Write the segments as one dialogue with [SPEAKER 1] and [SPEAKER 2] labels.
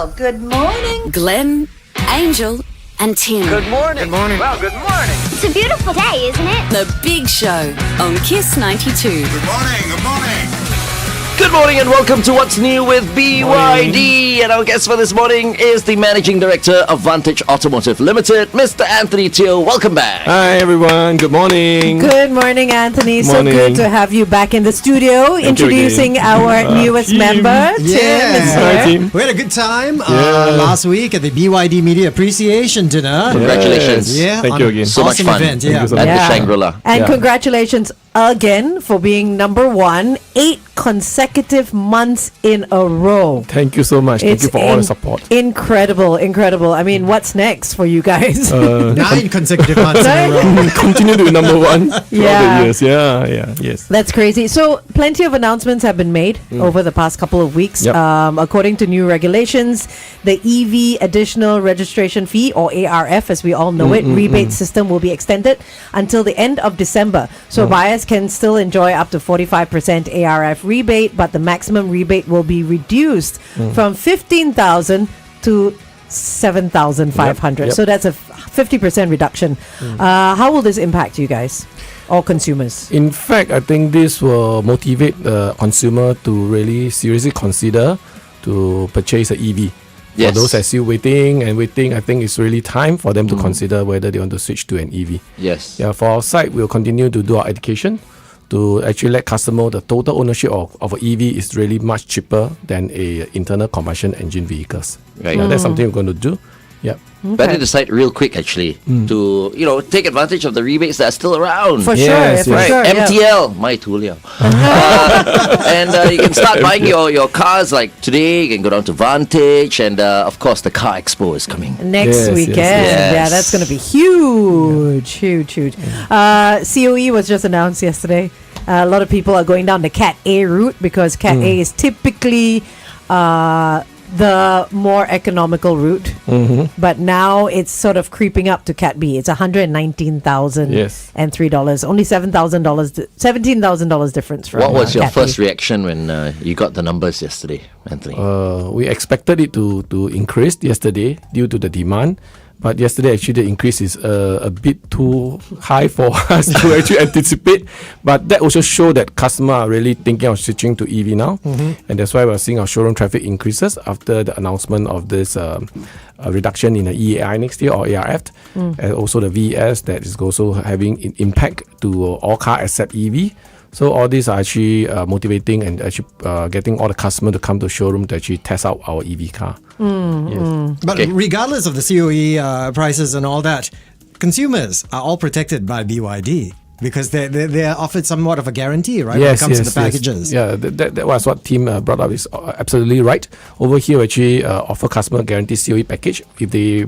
[SPEAKER 1] Well, good morning.
[SPEAKER 2] Glenn, Angel, and Tim.
[SPEAKER 3] Good morning.
[SPEAKER 4] Good morning.
[SPEAKER 3] Well, good morning.
[SPEAKER 5] It's a beautiful day, isn't it?
[SPEAKER 2] The Big Show on Kiss 92.
[SPEAKER 6] Good morning, good morning.
[SPEAKER 4] Good morning and welcome to What's New with BYD. And our guest for this morning is the Managing Director of Vantage Automotive Limited, Mr. Anthony Teo. Welcome back.
[SPEAKER 7] Hi everyone, good morning.
[SPEAKER 1] Good morning, Anthony.
[SPEAKER 7] Morning.
[SPEAKER 1] So good to have you back in the studio.
[SPEAKER 7] Thank
[SPEAKER 1] Introducing our newest member, Tim. Is
[SPEAKER 7] Hi
[SPEAKER 1] here.
[SPEAKER 7] team.
[SPEAKER 6] We had a good time last week at the BYD Media Appreciation Dinner.
[SPEAKER 4] Congratulations.
[SPEAKER 6] Yeah,
[SPEAKER 7] Thank
[SPEAKER 6] on
[SPEAKER 7] you
[SPEAKER 6] an
[SPEAKER 7] again.
[SPEAKER 4] So much
[SPEAKER 6] awesome
[SPEAKER 4] fun.
[SPEAKER 6] event.
[SPEAKER 7] Thank
[SPEAKER 6] Yeah.
[SPEAKER 7] you so
[SPEAKER 4] At
[SPEAKER 7] much.
[SPEAKER 4] the Shangri-La.
[SPEAKER 1] And
[SPEAKER 7] Yeah.
[SPEAKER 1] congratulations again for being number one, 8 consecutive months in a row.
[SPEAKER 7] Thank you so much. Thank you for all the support.
[SPEAKER 1] Incredible. I mean, what's next for you guys?
[SPEAKER 6] 9 consecutive months in a row.
[SPEAKER 7] Continue to be number one throughout
[SPEAKER 1] Yeah.
[SPEAKER 7] the years. Yes.
[SPEAKER 1] That's crazy. So plenty of announcements have been made over the past couple of weeks.
[SPEAKER 7] Yep.
[SPEAKER 1] According to new regulations, the EV additional registration fee, or ARF as we all know it, rebate system will be extended until the end of December. So buyers can still enjoy up to 45% ARF rebate, but the maximum rebate will be reduced from 15,000 to 7,500.
[SPEAKER 7] Yep.
[SPEAKER 1] So that's a 50% reduction. How will this impact you guys or consumers?
[SPEAKER 7] In fact, I think this will motivate the consumer to really seriously consider to purchase an EV.
[SPEAKER 4] Yes.
[SPEAKER 7] For those that are still waiting, I think it's really time for them to consider whether they want to switch to an EV.
[SPEAKER 4] Yes.
[SPEAKER 7] Yeah, for our side, we'll continue to do our education to actually let customer the total ownership of an EV is really much cheaper than a internal combustion engine vehicles.
[SPEAKER 4] Right.
[SPEAKER 7] Yeah, that's something we're going to do. Yep.
[SPEAKER 4] Better decide real quick, actually, to take advantage of the rebates that are still around.
[SPEAKER 1] For
[SPEAKER 7] Yes,
[SPEAKER 1] sure,
[SPEAKER 7] yes.
[SPEAKER 1] for sure. yeah.
[SPEAKER 4] MTL, my Tulio. And you can start buying your cars like today. You can go down to Vantage, and of course, the Car Expo is coming.
[SPEAKER 1] Next
[SPEAKER 7] Yes,
[SPEAKER 1] weekend.
[SPEAKER 7] yes.
[SPEAKER 1] Yeah, that's going to be huge. COE was just announced yesterday. A lot of people are going down the Cat A route because Cat A is typically the more economical route. But now it's sort of creeping up to Cat B. It's $119,000
[SPEAKER 7] Yes.
[SPEAKER 1] and $3. Only $17,000 difference from
[SPEAKER 4] What was your
[SPEAKER 1] Cat
[SPEAKER 4] first
[SPEAKER 1] A.
[SPEAKER 4] reaction when you got the numbers yesterday, Anthony?
[SPEAKER 7] We expected it to increase yesterday due to the demand. But yesterday, actually, the increase is a bit too high for us to actually anticipate. But that also shows that customers are really thinking of switching to EV now. And that's why we're seeing our showroom traffic increases after the announcement of this reduction in the EAI next year, or ARF. And also the VES that is also having an impact to all car except EV. So all these are actually motivating and actually getting all the customers to come to showroom to actually test out our EV car. Yes.
[SPEAKER 6] But regardless of the COE prices and all that, consumers are all protected by BYD because they're offered somewhat of a guarantee, right? When it comes to the packages.
[SPEAKER 7] Yeah, that was what Tim brought up. Is absolutely right. Over here, we actually offer customer guarantee COE package. If they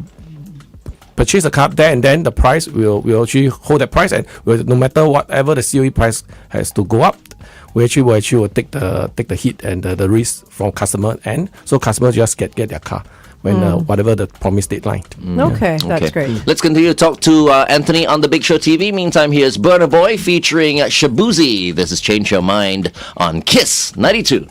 [SPEAKER 7] purchase a car there and then, the price will actually hold that price, and no matter whatever the COE price has to go up, we will take the hit and the risk from customer end. So customers just get their car when whatever the promised deadline.
[SPEAKER 1] Okay, that's great.
[SPEAKER 4] Let's continue to talk to Anthony on the Big Show TV. Meantime, here's Burna Boy featuring Shabuzi. This is Change Your Mind on Kiss 92.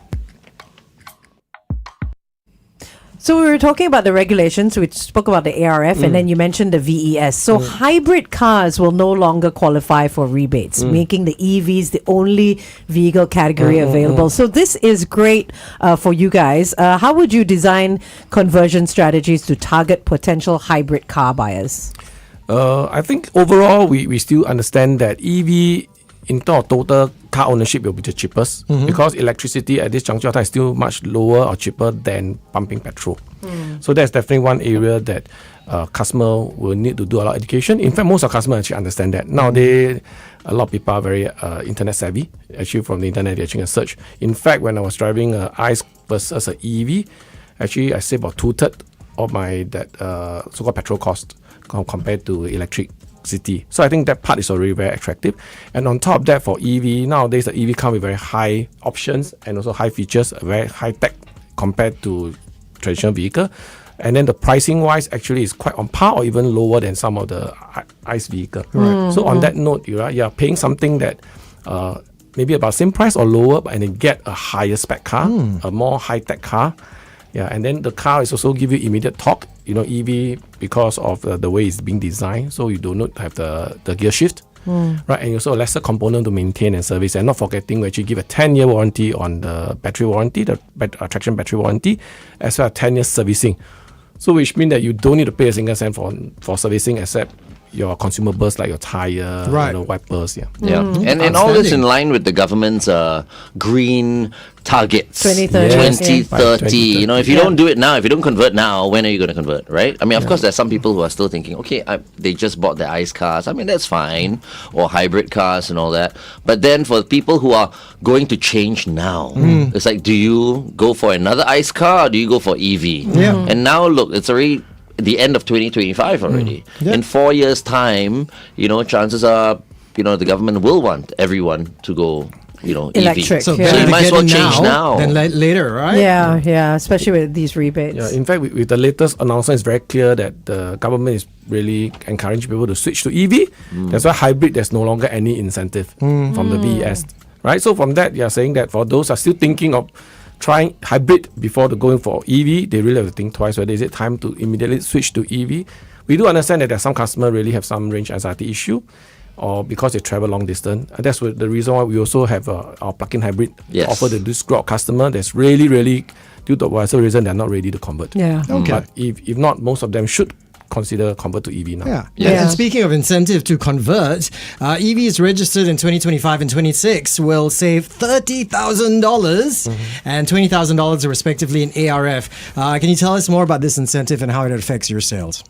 [SPEAKER 1] So we were talking about the regulations. We spoke about the ARF, and then you mentioned the VES. So hybrid cars will no longer qualify for rebates, making the EVs the only vehicle category available. So this is great for you guys. How would you design conversion strategies to target potential hybrid car buyers?
[SPEAKER 7] I think overall we still understand that EV in terms of total car ownership will be the cheapest because electricity at this juncture of time is still much lower or cheaper than pumping petrol. So that's definitely one area that customer will need to do a lot of education. In fact, most of customers actually understand that. Nowadays, a lot of people are very internet savvy. Actually, from the internet, they're actually a search. In fact, when I was driving an ICE versus an EV, actually I saved about 2/3 of my so-called petrol cost compared to electric. So I think that part is already very attractive. And on top of that, for EV, nowadays the EV come with very high options and also high features, very high tech compared to traditional vehicle. And then the pricing wise actually is quite on par or even lower than some of the ICE vehicle. So on that note, you're paying something that maybe about same price or lower, and then get a higher spec car, a more high tech car. Yeah, and then the car is also give you immediate torque. You know, EV, because of the way it's being designed, so you do not have the gear shift. Right, and also a lesser component to maintain and service, and not forgetting we actually give a 10-year warranty on the battery warranty, the traction battery warranty, as well as 10 years servicing. So which means that you don't need to pay a single cent for servicing except your consumables like your tire, wipers.
[SPEAKER 4] Yeah, and all this in line with the government's green targets
[SPEAKER 1] 2030.
[SPEAKER 4] 2030. You know, if you don't do it now, if you don't convert now, when are you going to convert, right? I mean, of course, there's some people who are still thinking, okay, they just bought their ICE cars. I mean, that's fine, or hybrid cars and all that. But then for people who are going to change now, it's like, do you go for another ICE car or do you go for EV?
[SPEAKER 6] Yeah.
[SPEAKER 4] And now, look, it's already the end of 2025 already. In 4 years' time, you know, chances are, you know, the government will want everyone to go, you know,
[SPEAKER 1] Electric.
[SPEAKER 4] EV.
[SPEAKER 6] So
[SPEAKER 1] Yeah.
[SPEAKER 6] better
[SPEAKER 4] you
[SPEAKER 6] to
[SPEAKER 4] might as
[SPEAKER 6] get
[SPEAKER 4] well
[SPEAKER 6] in
[SPEAKER 4] change now.
[SPEAKER 6] than later, right?
[SPEAKER 1] Yeah, especially with these rebates.
[SPEAKER 7] Yeah, in fact, with the latest announcement, it's very clear that the government is really encouraging people to switch to EV. That's why hybrid, there's no longer any incentive from the VES. Right? So from that, you're saying that for those who are still thinking of trying hybrid before going for EV, they really have to think twice whether is it time to immediately switch to EV. We do understand that there are some customers really have some range anxiety issue, or because they travel long distance. And that's the reason why we also have our plug-in hybrid to offer to this group of customer that's really, due to whatever reason, they're not ready to convert.
[SPEAKER 1] Yeah.
[SPEAKER 6] Okay.
[SPEAKER 7] But if not, most of them should consider convert to EV now.
[SPEAKER 6] Yeah. And speaking of incentive to convert, EVs registered in 2025 and 26 will save $30,000 and $20,000 respectively in ARF. Can you tell us more about this incentive and how it affects your sales?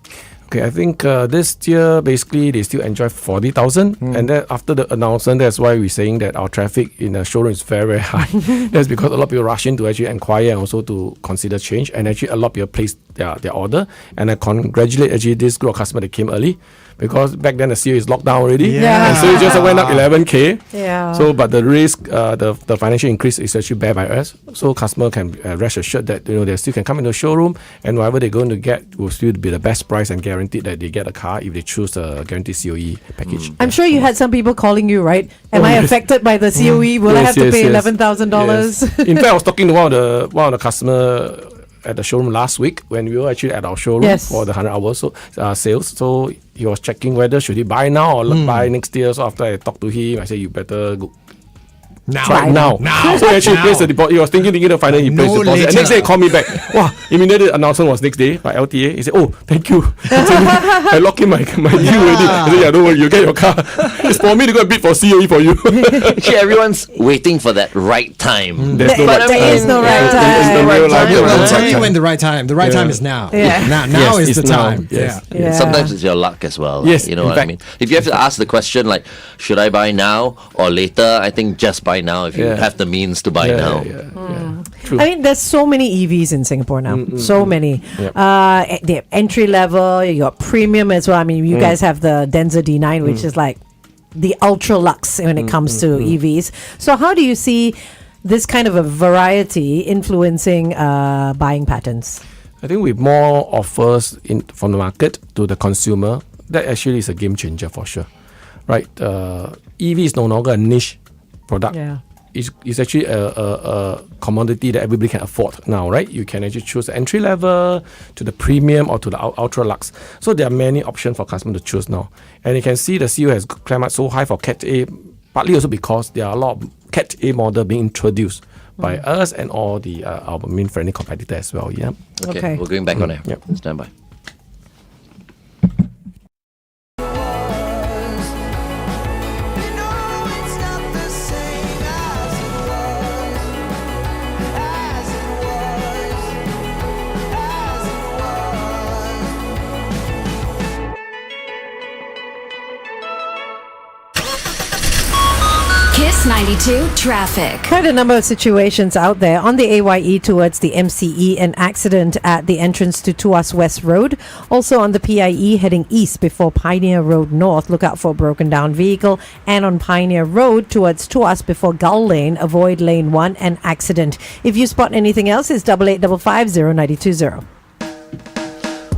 [SPEAKER 7] Okay, I think this year basically they still enjoy 40,000, and then after the announcement, that's why we're saying that our traffic in the showroom is very high. That's because a lot of people rush in to actually inquire and also to consider change, and actually a lot of people place their order. And I congratulate actually this group of customers that came early, because back then the CEO is locked down already, and so it just went up 11k.
[SPEAKER 1] Yeah.
[SPEAKER 7] So, but the risk, the financial increase is actually bear by us. So customer can rest assured that they still can come into the showroom, and whatever they're going to get will still be the best price and guaranteed that they get a car if they choose a guaranteed COE package.
[SPEAKER 1] I'm sure you had some people calling you, right? Am I affected by the COE? Will I have to pay $11,000?
[SPEAKER 7] Yes. In fact, I was talking to one of the customer at the showroom last week when we were actually at our showroom for the 100 hours sales. So he was checking whether should he buy now or buy next year. So after I talked to him, I said you better go. Try now. So he actually placed the deposit. He was thinking to finally he placed the deposit. And next day he called me back. Wow, immediately the announcement was next day by LTA. He said, oh, thank you. I locked in my deal already. I said, yeah, don't worry, you get your car. It's for me to go and bid for COE for you.
[SPEAKER 4] Actually, everyone's waiting for that right time.
[SPEAKER 7] There's no right time.
[SPEAKER 1] There is no right time.
[SPEAKER 7] It's the real life.
[SPEAKER 6] I'll tell you when the right time. The right time is now.
[SPEAKER 1] Yeah.
[SPEAKER 6] Now
[SPEAKER 7] Yes,
[SPEAKER 6] is the
[SPEAKER 7] it's now.
[SPEAKER 6] time.
[SPEAKER 7] Yes.
[SPEAKER 1] Yeah.
[SPEAKER 4] Sometimes it's your luck as well.
[SPEAKER 7] Yes,
[SPEAKER 4] you know
[SPEAKER 7] in
[SPEAKER 4] what I
[SPEAKER 7] fact.
[SPEAKER 4] mean? If you have to ask the question like, should I buy now or later? I think just buy now if you have the means to buy now.
[SPEAKER 7] True.
[SPEAKER 1] I mean, there's so many EVs in Singapore now. So many.
[SPEAKER 7] Yep.
[SPEAKER 1] They have entry level, you got premium as well. I mean, you guys have the Denza D9, which is like the ultra luxe when it comes to EVs. So how do you see this kind of a variety influencing buying patterns?
[SPEAKER 7] I think with more offers from the market to the consumer, that actually is a game changer for sure. Right? EV is no longer a niche product.
[SPEAKER 1] Yeah.
[SPEAKER 7] It's actually a commodity that everybody can afford now, right? You can actually choose the entry level to the premium or to the ultra luxe. So there are many options for customers to choose now. And you can see the CEO has climbed up so high for Cat A, partly also because there are a lot of Cat A model being introduced by us and all the our main friendly competitor as well. Yeah.
[SPEAKER 4] Okay, we're going back on air.
[SPEAKER 7] Yep.
[SPEAKER 4] Stand by.
[SPEAKER 2] Kiss 92 Traffic.
[SPEAKER 1] Quite a number of situations out there on the AYE towards the MCE, an accident at the entrance to Tuas West Road. Also on the PIE heading east before Pioneer Road North, look out for a broken down vehicle. And on Pioneer Road towards Tuas before Gull Lane, avoid lane 1, an accident. If you spot anything else, it's 8855 0920.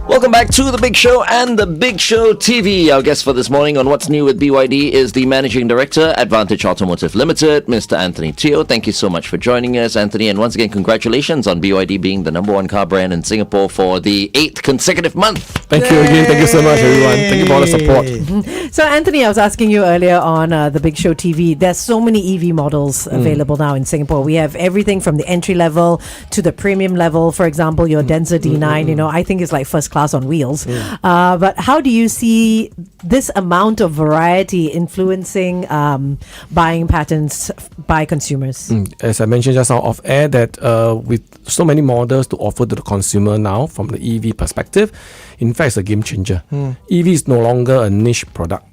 [SPEAKER 4] Welcome back to The Big Show and The Big Show TV. Our guest for this morning on What's New with BYD is the Managing Director at Vantage Automotive Limited, Mr. Anthony Teo. Thank you so much for joining us, Anthony. And once again, congratulations on BYD being the #1 car brand in Singapore for the 8th consecutive month.
[SPEAKER 7] Thank you again. Thank you so much, everyone. Thank you for all the support.
[SPEAKER 1] So, Anthony, I was asking you earlier on The Big Show TV. There's so many EV models available now in Singapore. We have everything from the entry level to the premium level. For example, your Denza D9, you know, I think it's like first class on wheels. But how do you see this amount of variety influencing buying patterns by consumers?
[SPEAKER 7] As I mentioned just now off air, that with so many models to offer to the consumer now from the EV perspective, in fact, it's a game changer. EV is no longer a niche product.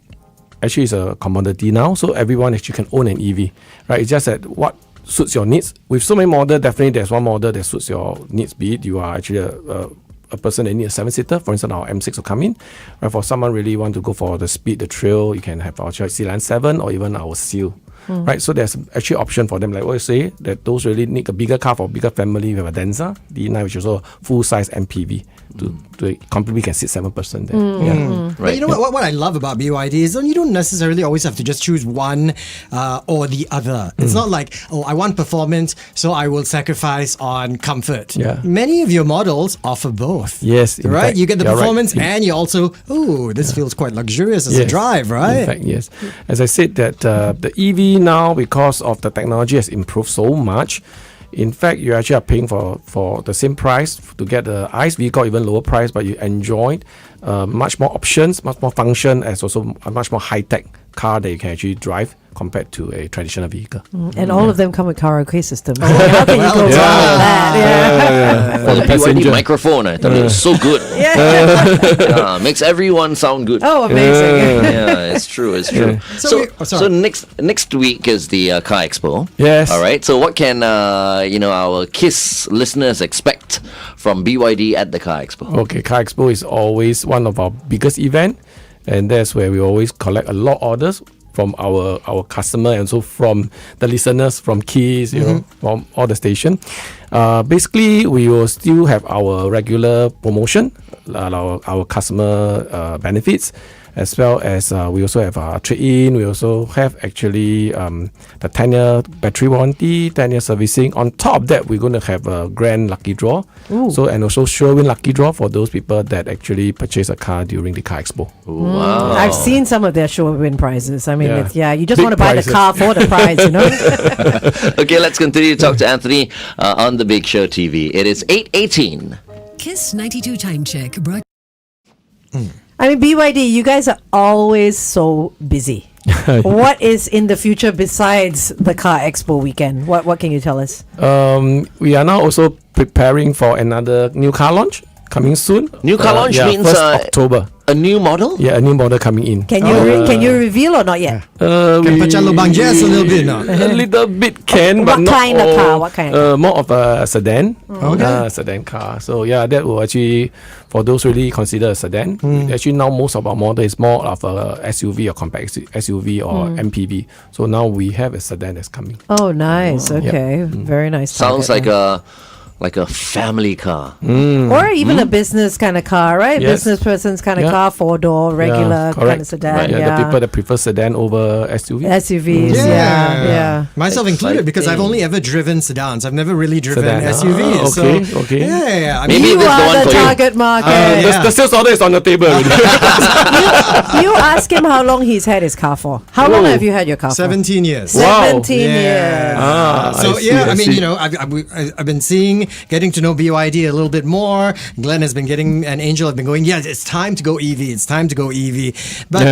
[SPEAKER 7] Actually, it's a commodity now, so everyone actually can own an EV, right? It's just that what suits your needs. With so many models, definitely there's one model that suits your needs, be it you are actually a person that needs a 7-seater, for instance, our M6 will come in. Right, for someone really want to go for the speed, the trail, you can have our Sealand 7 or even our Seal. Right, so there's actually option for them. Like what you say, that those really need a bigger car for a bigger family. We have a Denza D9, which is also a full-size MPV. To completely can sit 7 person there.
[SPEAKER 6] Right. But you know what I love about BYD is you don't necessarily always have to just choose one or the other. It's not like, oh, I want performance, so I will sacrifice on comfort.
[SPEAKER 7] Yeah.
[SPEAKER 6] Many of your models offer both.
[SPEAKER 7] Yes, in
[SPEAKER 6] right?
[SPEAKER 7] fact,
[SPEAKER 6] You get the
[SPEAKER 7] you're
[SPEAKER 6] performance
[SPEAKER 7] right.
[SPEAKER 6] and you also, this feels quite luxurious as a drive, right?
[SPEAKER 7] In fact, yes. As I said, that the EV now, because of the technology has improved so much, in fact, you actually are paying for the same price to get the ICE vehicle, even lower price, but you enjoy much more options, much more function, as also a much more high-tech car that you can actually drive compared to a traditional vehicle.
[SPEAKER 1] And all of them come with karaoke systems. How can you go wrong with that?
[SPEAKER 4] For the BYD microphone, I thought it was so good. Makes everyone sound good.
[SPEAKER 1] Oh, amazing.
[SPEAKER 4] Yeah, it's true. It's true. So next week is the Car Expo.
[SPEAKER 7] Yes.
[SPEAKER 4] All right. So what can our KISS listeners expect from BYD at the Car Expo?
[SPEAKER 7] Okay, Car Expo is always one of our biggest event, and that's where we always collect a lot of orders from our customer and also from the listeners, from KISS, from all the station. Basically, we will still have our regular promotion, our customer benefits, as well as we also have our trade-in. We also have actually the 10-year battery warranty, 10-year servicing. On top of that, we're going to have a grand lucky draw. So, and also sure-win lucky draw for those people that actually purchase a car during the Car Expo.
[SPEAKER 4] Wow.
[SPEAKER 1] I've seen some of their show-win prizes. I mean, you just
[SPEAKER 7] Big
[SPEAKER 1] want to buy
[SPEAKER 7] prizes.
[SPEAKER 1] the car for the prize, you know?
[SPEAKER 4] Okay, let's continue to talk to Anthony on The Big Show TV. It is 8:18.
[SPEAKER 2] Kiss 92 Time Check. Brought
[SPEAKER 1] I mean, BYD, you guys are always so busy. What is in the future besides the Car Expo weekend? What can you tell us?
[SPEAKER 7] We are now also preparing for another new car launch coming soon.
[SPEAKER 4] New car launch means
[SPEAKER 7] 1st October.
[SPEAKER 4] a new model?
[SPEAKER 7] Yeah, a new model coming in.
[SPEAKER 1] Can you reveal or not yet?
[SPEAKER 6] Can pecah lubang just a little bit now.
[SPEAKER 7] A little bit can, but
[SPEAKER 1] What
[SPEAKER 7] not
[SPEAKER 1] kind of
[SPEAKER 7] all.
[SPEAKER 1] car? What kind of
[SPEAKER 7] More of a sedan.
[SPEAKER 6] Okay.
[SPEAKER 7] Sedan car. So yeah, that will actually, for those really consider a sedan. Actually now most of our model is more of a SUV or compact SUV or MPV. So now we have a sedan that's coming.
[SPEAKER 1] Oh, nice. Okay. Very nice.
[SPEAKER 4] Sounds
[SPEAKER 1] target,
[SPEAKER 4] like a family car.
[SPEAKER 1] or even a business kind of car, right?
[SPEAKER 7] Yes.
[SPEAKER 1] Business person's kind of
[SPEAKER 7] Yeah.
[SPEAKER 1] car, 4-door, regular kind of sedan.
[SPEAKER 7] Right. The people that prefer sedan over SUV.
[SPEAKER 1] SUVs, yeah.
[SPEAKER 6] Myself included, because I've
[SPEAKER 4] Exciting.
[SPEAKER 6] only ever driven sedans. I've never really driven
[SPEAKER 7] Sedan.
[SPEAKER 6] SUVs.
[SPEAKER 7] Okay.
[SPEAKER 6] Yeah. I
[SPEAKER 4] Maybe
[SPEAKER 6] mean,
[SPEAKER 1] You
[SPEAKER 4] this is the
[SPEAKER 1] are
[SPEAKER 4] one
[SPEAKER 1] the
[SPEAKER 4] for you.
[SPEAKER 1] target market.
[SPEAKER 6] Yeah.
[SPEAKER 7] The sales order is on the table already.
[SPEAKER 1] You ask him how long he's had his car for. How long
[SPEAKER 7] Oh.
[SPEAKER 1] have you had your car
[SPEAKER 6] 17 years.
[SPEAKER 1] for?
[SPEAKER 7] Wow.
[SPEAKER 1] 17 years.
[SPEAKER 6] So
[SPEAKER 7] I see,
[SPEAKER 6] I mean,
[SPEAKER 7] see.
[SPEAKER 6] you know, I've been getting to know BYD a little bit more. Glenn has been and Angel have been going, yeah, it's time to go EV. It's time to go EV. But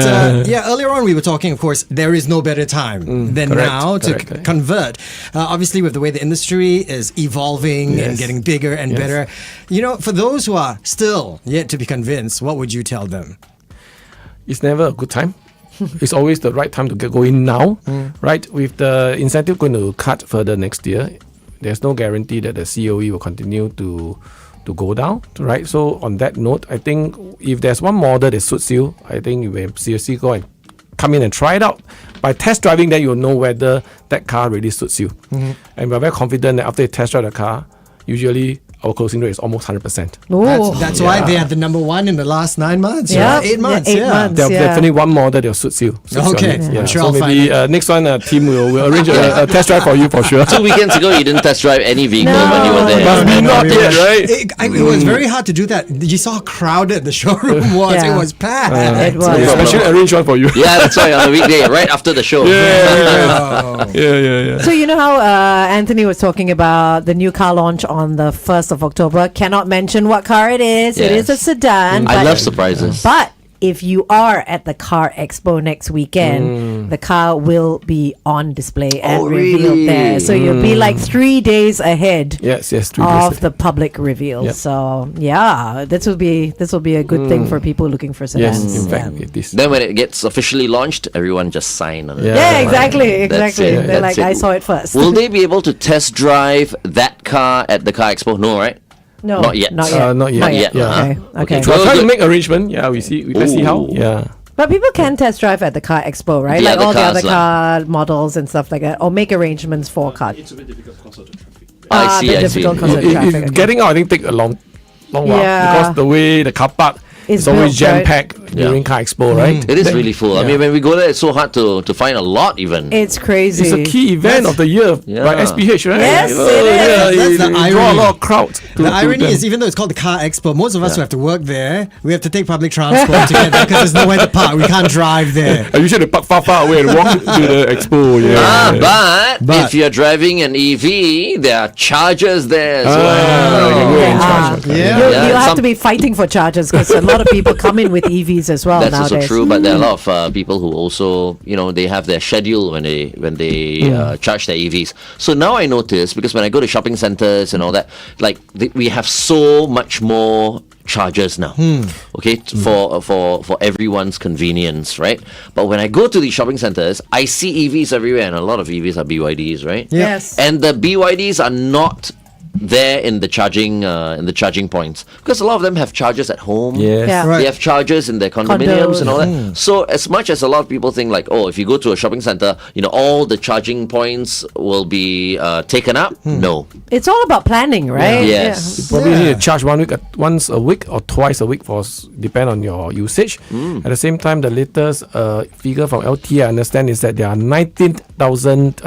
[SPEAKER 6] earlier on we were talking, of course, there is no better time than
[SPEAKER 7] correct,
[SPEAKER 6] now to
[SPEAKER 7] correct.
[SPEAKER 6] convert. Obviously, with the way the industry is evolving and
[SPEAKER 7] Yes.
[SPEAKER 6] getting bigger and
[SPEAKER 7] Yes.
[SPEAKER 6] better. You know, for those who are still yet to be convinced, what would you tell them?
[SPEAKER 7] It's never a good time. It's always the right time to get going now, right? With the incentive going to cut further next year, there's no guarantee that the COE will continue to go down, right? So on that note, I think if there's one model that suits you, I think you will seriously go and come in and try it out. By test driving, then you'll know whether that car really suits you. And we're very confident that after you test drive the car, usually our closing rate is almost 100%.
[SPEAKER 1] Oh,
[SPEAKER 6] That's why they are the number one in the last 9 months.
[SPEAKER 1] Yeah.
[SPEAKER 6] Right? 8 months.
[SPEAKER 1] Yeah, 8 months.
[SPEAKER 7] There's
[SPEAKER 1] Yeah.
[SPEAKER 7] definitely one model that will suit you.
[SPEAKER 6] Okay. I'm sure
[SPEAKER 7] so
[SPEAKER 6] I'll
[SPEAKER 7] maybe
[SPEAKER 6] find
[SPEAKER 7] next one, team will arrange a test drive for you for sure.
[SPEAKER 4] 2 weekends ago, you didn't test drive any vehicle
[SPEAKER 1] No.
[SPEAKER 4] when you were there.
[SPEAKER 7] Must be not yet, right?
[SPEAKER 6] It was very hard to do that. You saw how crowded the showroom was.
[SPEAKER 1] Yeah.
[SPEAKER 6] It was packed.
[SPEAKER 1] It was.
[SPEAKER 7] Yeah, especially arrange one for you.
[SPEAKER 4] Yeah, that's right, on a weekday, right after the show.
[SPEAKER 7] Yeah.
[SPEAKER 1] So you know how Anthony was talking about the new car launch on the 1st of October? Cannot mention what car it is. It is a
[SPEAKER 4] Yes.
[SPEAKER 1] sedan.
[SPEAKER 4] I
[SPEAKER 1] but-
[SPEAKER 4] love surprises.
[SPEAKER 1] But if you are at the Car Expo next weekend, the car will be on display and revealed
[SPEAKER 4] really?
[SPEAKER 1] there. So you'll be like 3 days ahead
[SPEAKER 7] Yes, 3 days.
[SPEAKER 1] of the public reveal.
[SPEAKER 7] Yep.
[SPEAKER 1] So yeah, this will be a good thing for people looking for
[SPEAKER 7] Yes,
[SPEAKER 1] sedans.
[SPEAKER 7] in fact,
[SPEAKER 1] Yeah.
[SPEAKER 7] it is.
[SPEAKER 4] Then when it gets officially launched, everyone just sign on it.
[SPEAKER 7] Yeah.
[SPEAKER 1] Yeah, exactly.
[SPEAKER 4] That's
[SPEAKER 1] They're
[SPEAKER 4] it,
[SPEAKER 1] like,
[SPEAKER 4] that's it.
[SPEAKER 1] I saw it first.
[SPEAKER 4] Will they be able to test drive that car at the Car Expo? No, right?
[SPEAKER 1] No,
[SPEAKER 4] Not yet.
[SPEAKER 1] Not yet.
[SPEAKER 7] Not yet.
[SPEAKER 4] Not yet,
[SPEAKER 7] Yeah.
[SPEAKER 1] Okay. Okay.
[SPEAKER 7] So I'm
[SPEAKER 4] Well,
[SPEAKER 7] trying to
[SPEAKER 4] good.
[SPEAKER 7] make arrangement. Yeah, let's see how.
[SPEAKER 4] Ooh.
[SPEAKER 7] Yeah.
[SPEAKER 1] But people can test drive at the Car Expo, right?
[SPEAKER 4] The
[SPEAKER 1] Like
[SPEAKER 4] other
[SPEAKER 1] all the
[SPEAKER 4] cars,
[SPEAKER 1] other
[SPEAKER 4] lah.
[SPEAKER 1] car models and stuff like that, or make arrangements for car.
[SPEAKER 4] I see,
[SPEAKER 1] a bit
[SPEAKER 4] I see.
[SPEAKER 1] difficult 'cause of
[SPEAKER 7] It-
[SPEAKER 1] traffic,
[SPEAKER 7] it-
[SPEAKER 1] okay.
[SPEAKER 7] Getting out, I think, take a long while
[SPEAKER 1] Yeah.
[SPEAKER 7] because the way the car park
[SPEAKER 1] It's
[SPEAKER 7] is always
[SPEAKER 1] built, right?
[SPEAKER 7] jam packed during Car Expo, right?
[SPEAKER 4] It is really full. I mean, when we go there, it's so hard to find a lot even.
[SPEAKER 1] It's crazy.
[SPEAKER 7] It's a key event of the year
[SPEAKER 4] Yeah.
[SPEAKER 7] by SPH, right?
[SPEAKER 1] Yes, it is.
[SPEAKER 7] Yeah,
[SPEAKER 6] That's
[SPEAKER 7] you
[SPEAKER 6] the
[SPEAKER 7] draw a
[SPEAKER 6] irony.
[SPEAKER 7] lot of crowd.
[SPEAKER 6] The irony is, even though it's called the Car Expo, most of us who have to work there, we have to take public transport to get there because there's nowhere to park. We can't drive there.
[SPEAKER 7] I usually park far away and walk to the expo. Yeah.
[SPEAKER 4] But
[SPEAKER 6] But-
[SPEAKER 4] if you're driving an EV, there are chargers there as
[SPEAKER 7] you
[SPEAKER 4] well.
[SPEAKER 7] can go and
[SPEAKER 1] Yeah.
[SPEAKER 7] charge.
[SPEAKER 6] Yeah.
[SPEAKER 1] You'll
[SPEAKER 4] Yeah,
[SPEAKER 1] have
[SPEAKER 4] some-
[SPEAKER 1] to be fighting for charges because a lot of people come in with EVs as well
[SPEAKER 4] That's
[SPEAKER 1] nowadays.
[SPEAKER 4] also true, but there are a lot of people who also, they have their schedule when they charge their EVs. So now I notice, because when I go to shopping centers and all that, like we have so much more chargers now, okay, for everyone's convenience, right? But when I go to these shopping centers, I see EVs everywhere, and a lot of EVs are BYDs, right?
[SPEAKER 1] Yes.
[SPEAKER 4] And the BYDs are not there in the charging points, because a lot of them have chargers at home.
[SPEAKER 7] Yes.
[SPEAKER 1] Yeah.
[SPEAKER 6] Right.
[SPEAKER 4] They have chargers in their condominiums and all that. So as much as a lot of people think like, oh, if you go to a shopping center, all the charging points will be taken up. No.
[SPEAKER 1] It's all about planning, right?
[SPEAKER 4] Yes.
[SPEAKER 7] Probably need to charge once a week or twice a week depend on your usage. At the same time, the latest figure from LT I understand is that there are 19,000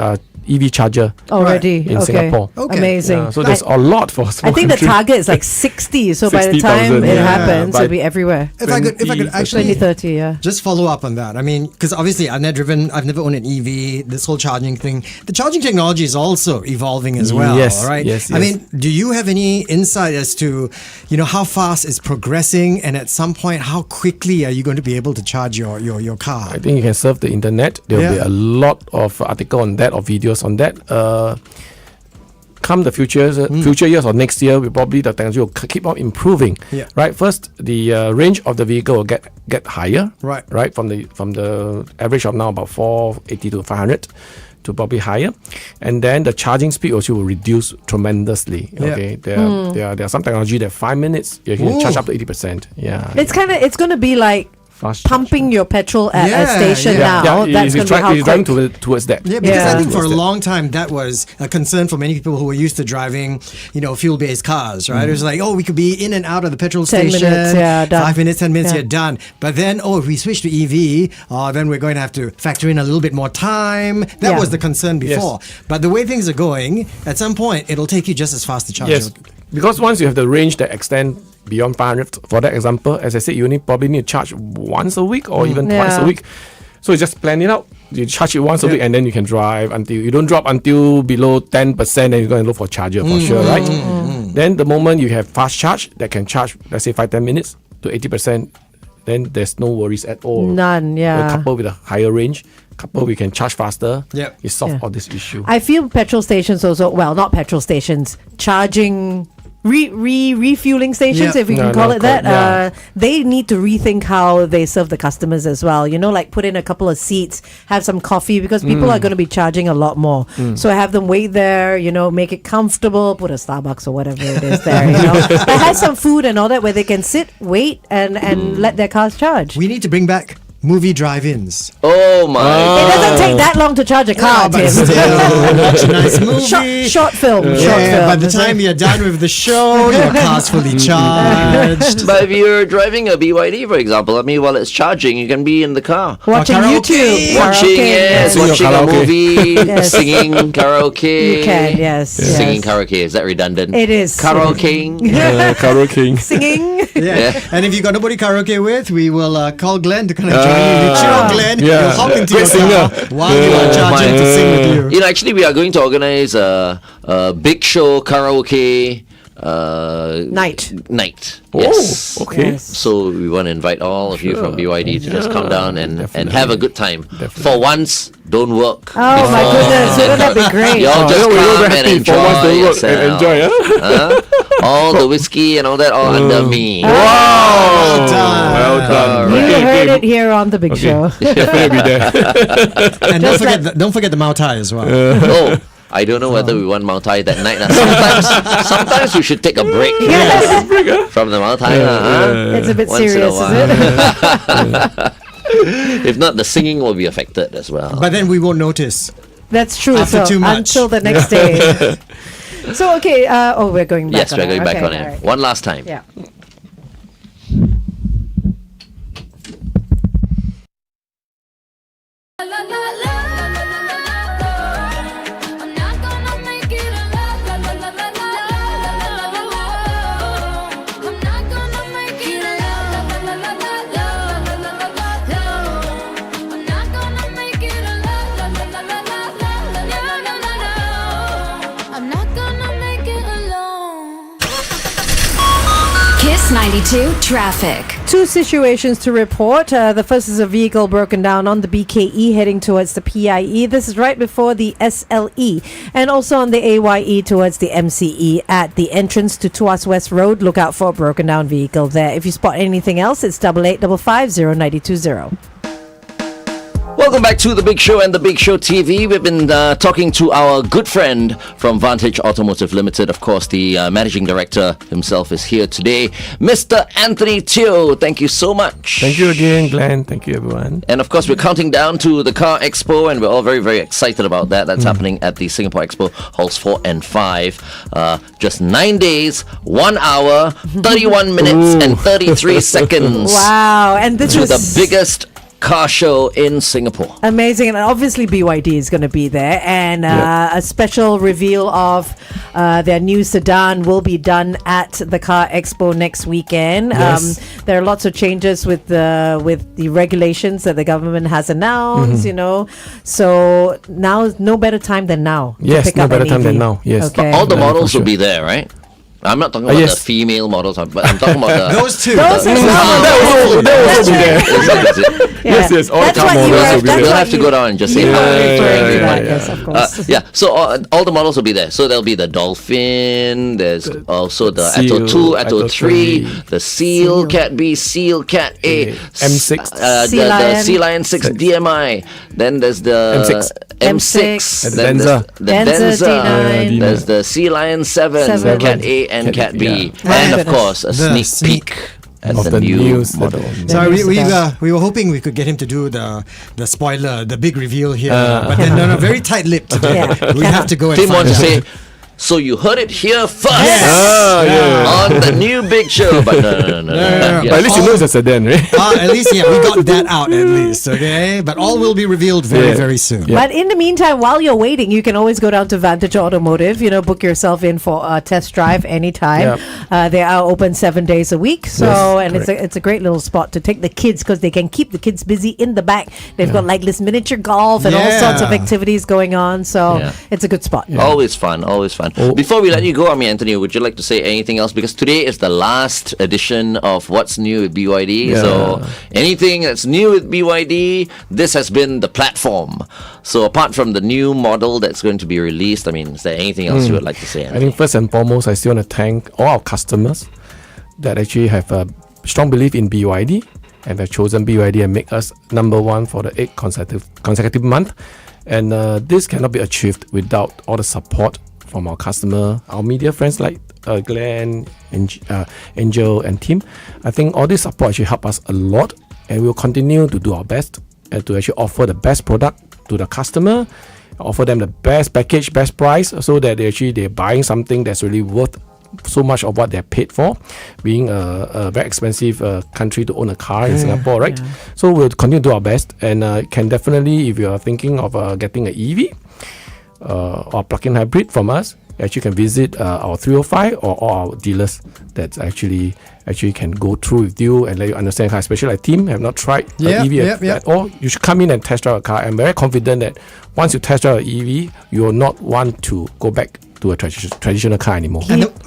[SPEAKER 7] EV charger
[SPEAKER 1] Already.
[SPEAKER 7] in
[SPEAKER 1] okay.
[SPEAKER 7] Singapore.
[SPEAKER 6] Okay.
[SPEAKER 1] Amazing.
[SPEAKER 7] Yeah, so there's a lot for a small
[SPEAKER 1] I think the
[SPEAKER 7] country.
[SPEAKER 1] target is like 60. So by the
[SPEAKER 7] 60,000,
[SPEAKER 1] time it
[SPEAKER 7] yeah.
[SPEAKER 1] happens,
[SPEAKER 7] By
[SPEAKER 1] it'll be everywhere.
[SPEAKER 6] If I could
[SPEAKER 7] 20,
[SPEAKER 6] actually
[SPEAKER 1] 2030, yeah.
[SPEAKER 6] just follow up on that. I mean, because obviously I've never owned an EV. This whole charging thing, the charging technology is also evolving as well.
[SPEAKER 7] Yes,
[SPEAKER 6] right?
[SPEAKER 7] yes,
[SPEAKER 6] I
[SPEAKER 7] yes.
[SPEAKER 6] mean, do you have any insight as to, how fast it's progressing, and at some point, how quickly are you going to be able to charge your car?
[SPEAKER 7] I think you can surf the internet. There will be
[SPEAKER 6] Yeah.
[SPEAKER 7] a lot of article on that or videos on that. Come the future years or next year, the technology will keep on improving.
[SPEAKER 6] Yeah.
[SPEAKER 7] Right. First, the range of the vehicle will get higher.
[SPEAKER 6] Right.
[SPEAKER 7] Right. From the average of now about 480 to 500 to probably higher, and then the charging speed also will reduce tremendously.
[SPEAKER 6] Yeah.
[SPEAKER 7] Okay. There are some technology that 5 minutes you can
[SPEAKER 6] Ooh.
[SPEAKER 7] charge up to 80%. Yeah.
[SPEAKER 1] It's going to be like
[SPEAKER 7] Fast
[SPEAKER 1] pumping your petrol at
[SPEAKER 6] Yeah,
[SPEAKER 1] a station
[SPEAKER 6] yeah.
[SPEAKER 1] now.
[SPEAKER 7] Yeah,
[SPEAKER 1] That's
[SPEAKER 7] he's
[SPEAKER 1] going to be how
[SPEAKER 7] driving
[SPEAKER 1] quick.
[SPEAKER 7] towards that.
[SPEAKER 6] Yeah, because I
[SPEAKER 1] Yeah.
[SPEAKER 6] think for a
[SPEAKER 7] Towards that.
[SPEAKER 6] long time that was a concern for many people who were used to driving, fuel-based cars, right? It was like, we could be in and out of the petrol
[SPEAKER 1] 10
[SPEAKER 6] station,
[SPEAKER 1] minutes, yeah, done.
[SPEAKER 6] 5 minutes, 10 minutes,
[SPEAKER 1] Yeah.
[SPEAKER 6] you're done. But then, if we switch to EV, then we're going to have to factor in a little bit more time. That
[SPEAKER 1] Yeah.
[SPEAKER 6] was the concern before. But the way things are going, at some point, it'll take you just as fast to charge.
[SPEAKER 7] Yes, because once you have the range that extend beyond 500, for that example, as I said, you only probably need to charge once a week or even twice
[SPEAKER 1] Yeah.
[SPEAKER 7] a week. So you just plan it out. You charge it once a week and then you can drive until you don't drop until below 10%, and you're going to look for a charger for sure, right? Then the moment you have fast charge that can charge, let's say 5-10 minutes to 80%, then there's no worries at all.
[SPEAKER 1] None, yeah.
[SPEAKER 7] Coupled with a higher range, we can charge faster.
[SPEAKER 6] Yep.
[SPEAKER 7] It solves
[SPEAKER 1] Yeah.
[SPEAKER 7] all this issue.
[SPEAKER 1] I feel petrol stations also, well, not petrol stations, charging refueling stations,
[SPEAKER 6] Yeah.
[SPEAKER 1] if we can call it that.
[SPEAKER 7] correct,
[SPEAKER 1] They need to rethink how they serve the customers as well. Like put in a couple of seats, have some coffee, because people are going to be charging a lot more. So have them wait there, make it comfortable, put a Starbucks or whatever it is there, But have some food and all that where they can sit, wait, and let their cars charge.
[SPEAKER 6] We need to bring back movie drive-ins.
[SPEAKER 4] Oh my!
[SPEAKER 1] It doesn't take that long to charge a car,
[SPEAKER 6] but
[SPEAKER 1] Tim.
[SPEAKER 6] still, watch a nice movie.
[SPEAKER 1] Short film. Short
[SPEAKER 6] Yeah,
[SPEAKER 1] film.
[SPEAKER 6] by the time you're done with the show, your car's fully charged.
[SPEAKER 4] But if you're driving a BYD, for example, I mean, while it's charging, you can be in the car.
[SPEAKER 1] Watching
[SPEAKER 6] karaoke.
[SPEAKER 1] YouTube.
[SPEAKER 4] Watching,
[SPEAKER 1] Karaoke,
[SPEAKER 4] yes,
[SPEAKER 7] Sing your
[SPEAKER 4] watching a
[SPEAKER 7] karaoke.
[SPEAKER 4] movie,
[SPEAKER 1] Yes.
[SPEAKER 4] singing karaoke.
[SPEAKER 1] You can, yes.
[SPEAKER 4] Singing
[SPEAKER 1] yes.
[SPEAKER 4] karaoke, is that redundant?
[SPEAKER 1] It is.
[SPEAKER 4] Karaokeing.
[SPEAKER 7] Karaoke.
[SPEAKER 1] Singing.
[SPEAKER 6] Yeah. And if you got nobody karaoke with, we will call Glenn to kind of join you. You chill, Glenn.
[SPEAKER 7] yeah.
[SPEAKER 6] You'll hop into
[SPEAKER 7] Great
[SPEAKER 6] your car
[SPEAKER 7] singer.
[SPEAKER 6] while you are charging to sing with you.
[SPEAKER 4] You know, actually, we are going to organize a big show karaoke
[SPEAKER 1] Night.
[SPEAKER 4] Yes.
[SPEAKER 7] Oh, okay.
[SPEAKER 1] Yes.
[SPEAKER 4] So we want to invite all of you from BYD to just come down and
[SPEAKER 7] Definitely.
[SPEAKER 4] have a good time.
[SPEAKER 7] Definitely.
[SPEAKER 4] For once, don't work.
[SPEAKER 1] Oh my goodness, wouldn't that be great?
[SPEAKER 4] Y'all just
[SPEAKER 7] we were
[SPEAKER 4] come
[SPEAKER 7] very
[SPEAKER 4] and
[SPEAKER 7] happy for once
[SPEAKER 4] enjoy
[SPEAKER 7] to work
[SPEAKER 4] yourself.
[SPEAKER 7] and enjoy.
[SPEAKER 4] Huh? All the whiskey and all that, all under me.
[SPEAKER 6] Well done.
[SPEAKER 7] Well done.
[SPEAKER 1] You
[SPEAKER 7] Okay,
[SPEAKER 1] heard
[SPEAKER 7] okay.
[SPEAKER 1] it here on the Big Show.
[SPEAKER 7] Definitely be there.
[SPEAKER 6] And don't forget the Mao Tai as well.
[SPEAKER 4] Oh, I don't know whether we want Mao Tai that night. Sometimes we should take a break from the Mao Tai. Huh?
[SPEAKER 1] It's a bit
[SPEAKER 4] Once in a
[SPEAKER 1] serious, is
[SPEAKER 4] while.
[SPEAKER 1] it?
[SPEAKER 4] If not, the singing will be affected as well.
[SPEAKER 6] But then we won't notice.
[SPEAKER 1] That's true.
[SPEAKER 6] After
[SPEAKER 1] So
[SPEAKER 6] too much.
[SPEAKER 1] until the next day. So okay. We're going back.
[SPEAKER 4] Yes, we're going back
[SPEAKER 1] Okay,
[SPEAKER 4] on it.
[SPEAKER 1] alright.
[SPEAKER 4] One last time.
[SPEAKER 1] Yeah.
[SPEAKER 2] Kiss 92 Traffic.
[SPEAKER 1] Two situations to report. The first is a vehicle broken down on the BKE heading towards the PIE. This is right before the SLE, and also on the AYE towards the MCE at the entrance to Tuas West Road. Look out for a broken down vehicle there. If you spot anything else, it's 8855509020.
[SPEAKER 4] Welcome back to The Big Show and The Big Show TV. We've been talking to our good friend from Vantage Automotive Limited. Of course, the managing director himself is here today, Mr. Anthony Teo. Thank you so much.
[SPEAKER 7] Thank you again, Glenn. Thank you, everyone.
[SPEAKER 4] And of course, we're counting down to the Car Expo, and we're all very, very excited about that. That's happening at the Singapore Expo Halls 4 and 5. Just 9 days, 1 hour, 31 minutes, and 33 seconds
[SPEAKER 1] Wow, and this
[SPEAKER 4] to
[SPEAKER 1] is
[SPEAKER 4] the biggest car show in Singapore.
[SPEAKER 1] amazing, and obviously BYD is going to be there, and a special reveal of their new sedan will be done at the Car Expo next weekend.
[SPEAKER 7] Yes.
[SPEAKER 1] There are lots of changes with the regulations that the government has announced. You know, so now is no better time than now. to
[SPEAKER 7] Yes,
[SPEAKER 1] pick
[SPEAKER 7] no
[SPEAKER 1] up
[SPEAKER 7] better
[SPEAKER 1] an
[SPEAKER 7] time
[SPEAKER 1] EV.
[SPEAKER 7] than now. Yes.
[SPEAKER 1] Okay.
[SPEAKER 4] All the
[SPEAKER 7] Yeah,
[SPEAKER 4] models
[SPEAKER 7] for
[SPEAKER 4] will
[SPEAKER 7] sure.
[SPEAKER 4] be there, right? I'm not talking about
[SPEAKER 7] yes.
[SPEAKER 4] the female models, but I'm talking about the...
[SPEAKER 6] Those two.
[SPEAKER 1] Those as well.
[SPEAKER 7] That will also be there.
[SPEAKER 4] Is it?
[SPEAKER 1] Yeah.
[SPEAKER 7] Yes, yes, all
[SPEAKER 1] That's
[SPEAKER 7] car
[SPEAKER 1] what you
[SPEAKER 7] models
[SPEAKER 1] were-
[SPEAKER 7] will be
[SPEAKER 1] that's
[SPEAKER 7] there.
[SPEAKER 4] We'll
[SPEAKER 1] what
[SPEAKER 4] have to
[SPEAKER 1] you-
[SPEAKER 4] go down and just say
[SPEAKER 1] you
[SPEAKER 4] hi
[SPEAKER 1] are
[SPEAKER 4] to
[SPEAKER 1] referring to
[SPEAKER 4] everybody.
[SPEAKER 1] that, yes, of course.
[SPEAKER 4] Yeah, so all the models will be there. So there'll be the Dolphin, there's also the
[SPEAKER 7] Seal,
[SPEAKER 4] Atto 2, Atto
[SPEAKER 7] Atto
[SPEAKER 4] 3,
[SPEAKER 7] 3,
[SPEAKER 4] the Seal, Cat B, Seal, Cat A,
[SPEAKER 7] M6.
[SPEAKER 4] the Sea Lion 6 DMI, then there's the M6,
[SPEAKER 7] And the
[SPEAKER 4] then there's
[SPEAKER 7] Denza.
[SPEAKER 4] the
[SPEAKER 1] Denza
[SPEAKER 4] Denza,
[SPEAKER 1] D9.
[SPEAKER 4] there's the Sea Lion 7,
[SPEAKER 1] Seven.
[SPEAKER 4] Cat A and Cat
[SPEAKER 7] Cat
[SPEAKER 4] B,
[SPEAKER 7] B,
[SPEAKER 1] yeah.
[SPEAKER 4] and
[SPEAKER 1] My
[SPEAKER 4] of
[SPEAKER 1] goodness.
[SPEAKER 4] course a
[SPEAKER 6] The
[SPEAKER 4] sneak
[SPEAKER 6] sneak
[SPEAKER 4] peek at
[SPEAKER 7] Of
[SPEAKER 4] the
[SPEAKER 7] the
[SPEAKER 4] new
[SPEAKER 7] new
[SPEAKER 4] model.
[SPEAKER 7] sedan.
[SPEAKER 6] So
[SPEAKER 1] Yes,
[SPEAKER 6] we
[SPEAKER 1] it does.
[SPEAKER 6] were hoping we could get him to do the spoiler, the big reveal here, but then no, very tight-lipped today.
[SPEAKER 1] Yeah.
[SPEAKER 6] We have to go and
[SPEAKER 4] Tim
[SPEAKER 6] find
[SPEAKER 4] wants to
[SPEAKER 6] out.
[SPEAKER 4] say, so you heard it here first
[SPEAKER 7] Ah,
[SPEAKER 4] on the new big show, but no.
[SPEAKER 6] no.
[SPEAKER 4] Yes.
[SPEAKER 7] But at least you know it's a sedan, right?
[SPEAKER 6] At least, yeah, we got that out at least, okay? But all will be revealed very,
[SPEAKER 7] Yeah.
[SPEAKER 6] very soon.
[SPEAKER 7] Yeah.
[SPEAKER 1] But in the meantime, while you're waiting, you can always go down to Vantage Automotive. You know, book yourself in for a test drive anytime. They are open 7 days a week. So,
[SPEAKER 7] Yes,
[SPEAKER 1] and it's a great little spot to take the kids because they can keep the kids busy in the back. They've got like this miniature golf and all sorts of
[SPEAKER 6] Yeah.
[SPEAKER 1] activities going on. So
[SPEAKER 4] Yeah.
[SPEAKER 1] it's a good spot.
[SPEAKER 4] Always fun, always fun.
[SPEAKER 7] Oh.
[SPEAKER 4] Before we let you go, Anthony, would you like to say anything else? Because today is the last edition of What's New with BYD.
[SPEAKER 7] Yeah.
[SPEAKER 4] So anything that's new with BYD, this has been the platform. So apart from the new model that's going to be released, I mean, is there anything else you would like to say?
[SPEAKER 7] I
[SPEAKER 4] Anthony?
[SPEAKER 7] think first and foremost, I still want to thank all our customers that actually have a strong belief in BYD and have chosen BYD and make us number one for the 8 consecutive month. And this cannot be achieved without all the support from our customer, our media friends like Glenn, Angel, and Tim. I think all this support actually help us a lot and we'll continue to do our best to actually offer the best product to the customer, offer them the best package, best price, so that they're buying something that's really worth so much of what they're paid for, being a very expensive country to own a car in Singapore, right? So we'll continue to do our best, and can definitely, if you're thinking of getting an EV or plug-in hybrid from us, actually can visit our 305 or all our dealers that actually can go through with you and let you understand how, especially like team have not tried EV at all. You should come in and test drive a car. I'm very confident that once you test drive an EV, you will not want to go back to a traditional car anymore.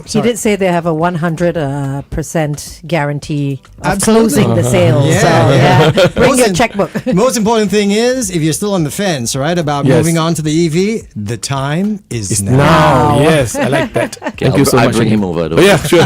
[SPEAKER 1] He did say they have a 100% guarantee of
[SPEAKER 6] Absolutely.
[SPEAKER 1] closing the sale.
[SPEAKER 6] Yeah.
[SPEAKER 1] So, bring your checkbook.
[SPEAKER 6] Most important thing is, if you're still on the fence, right, about
[SPEAKER 7] Yes.
[SPEAKER 6] moving on to the EV, the time is
[SPEAKER 7] It's
[SPEAKER 6] now.
[SPEAKER 7] now. Yes, I like that. Thank you so
[SPEAKER 4] I'll
[SPEAKER 7] much.
[SPEAKER 4] bring him over.
[SPEAKER 7] Oh, yeah, sure.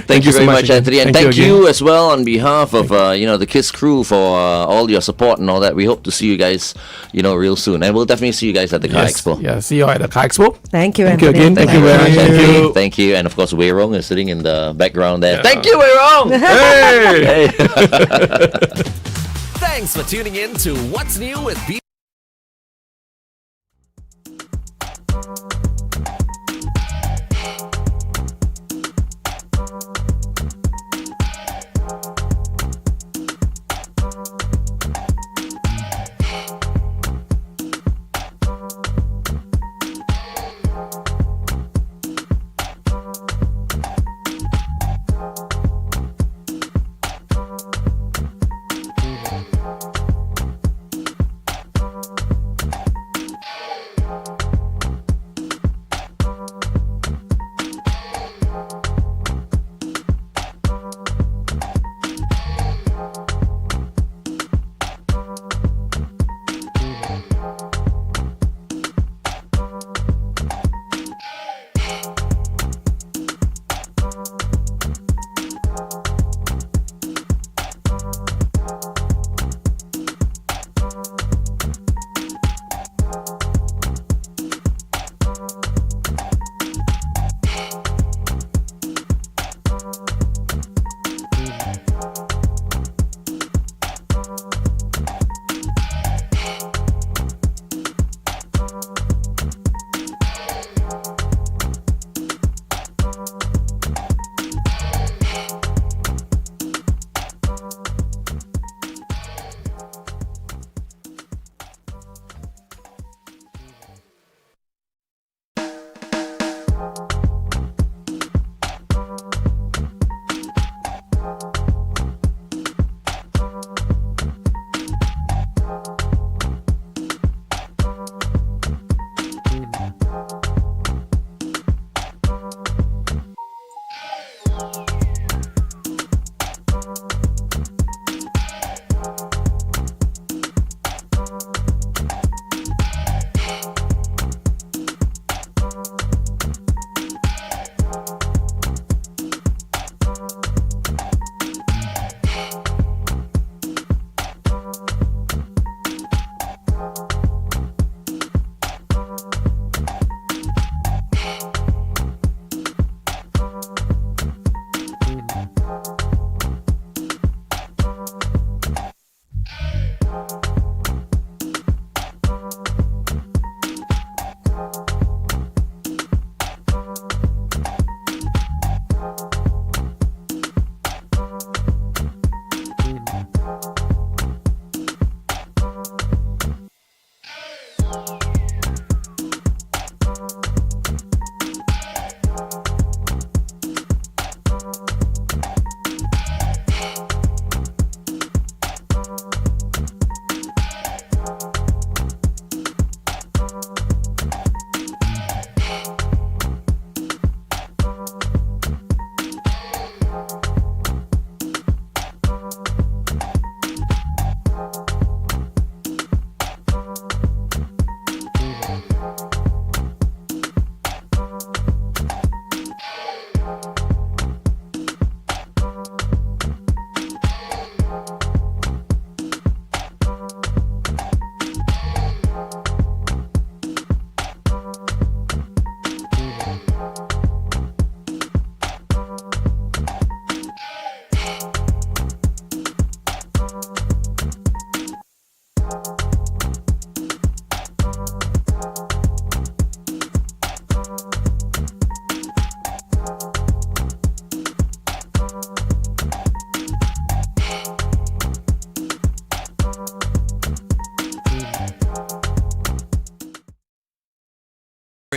[SPEAKER 4] Thank you
[SPEAKER 7] so
[SPEAKER 4] very
[SPEAKER 7] much
[SPEAKER 4] much,
[SPEAKER 7] again.
[SPEAKER 4] Anthony, and
[SPEAKER 7] Thank
[SPEAKER 4] thank
[SPEAKER 7] you
[SPEAKER 4] you,
[SPEAKER 7] again.
[SPEAKER 4] as well on behalf of the KISS crew for all your support and all that. We hope to see you guys, real soon, and we'll definitely see you guys at the Car
[SPEAKER 7] Yes.
[SPEAKER 4] Expo.
[SPEAKER 7] Yeah, see you at the Car Expo.
[SPEAKER 1] Thank you,
[SPEAKER 7] Thank you
[SPEAKER 1] Anthony.
[SPEAKER 7] again. Thank you very much.
[SPEAKER 4] Anthony.
[SPEAKER 7] Thank you.
[SPEAKER 4] Thank you, and of course, Wei Rong is sitting in the background there.
[SPEAKER 7] Yeah.
[SPEAKER 4] Thank you, Wei Rong.
[SPEAKER 7] Hey!
[SPEAKER 3] Thanks for tuning in to What's New with B.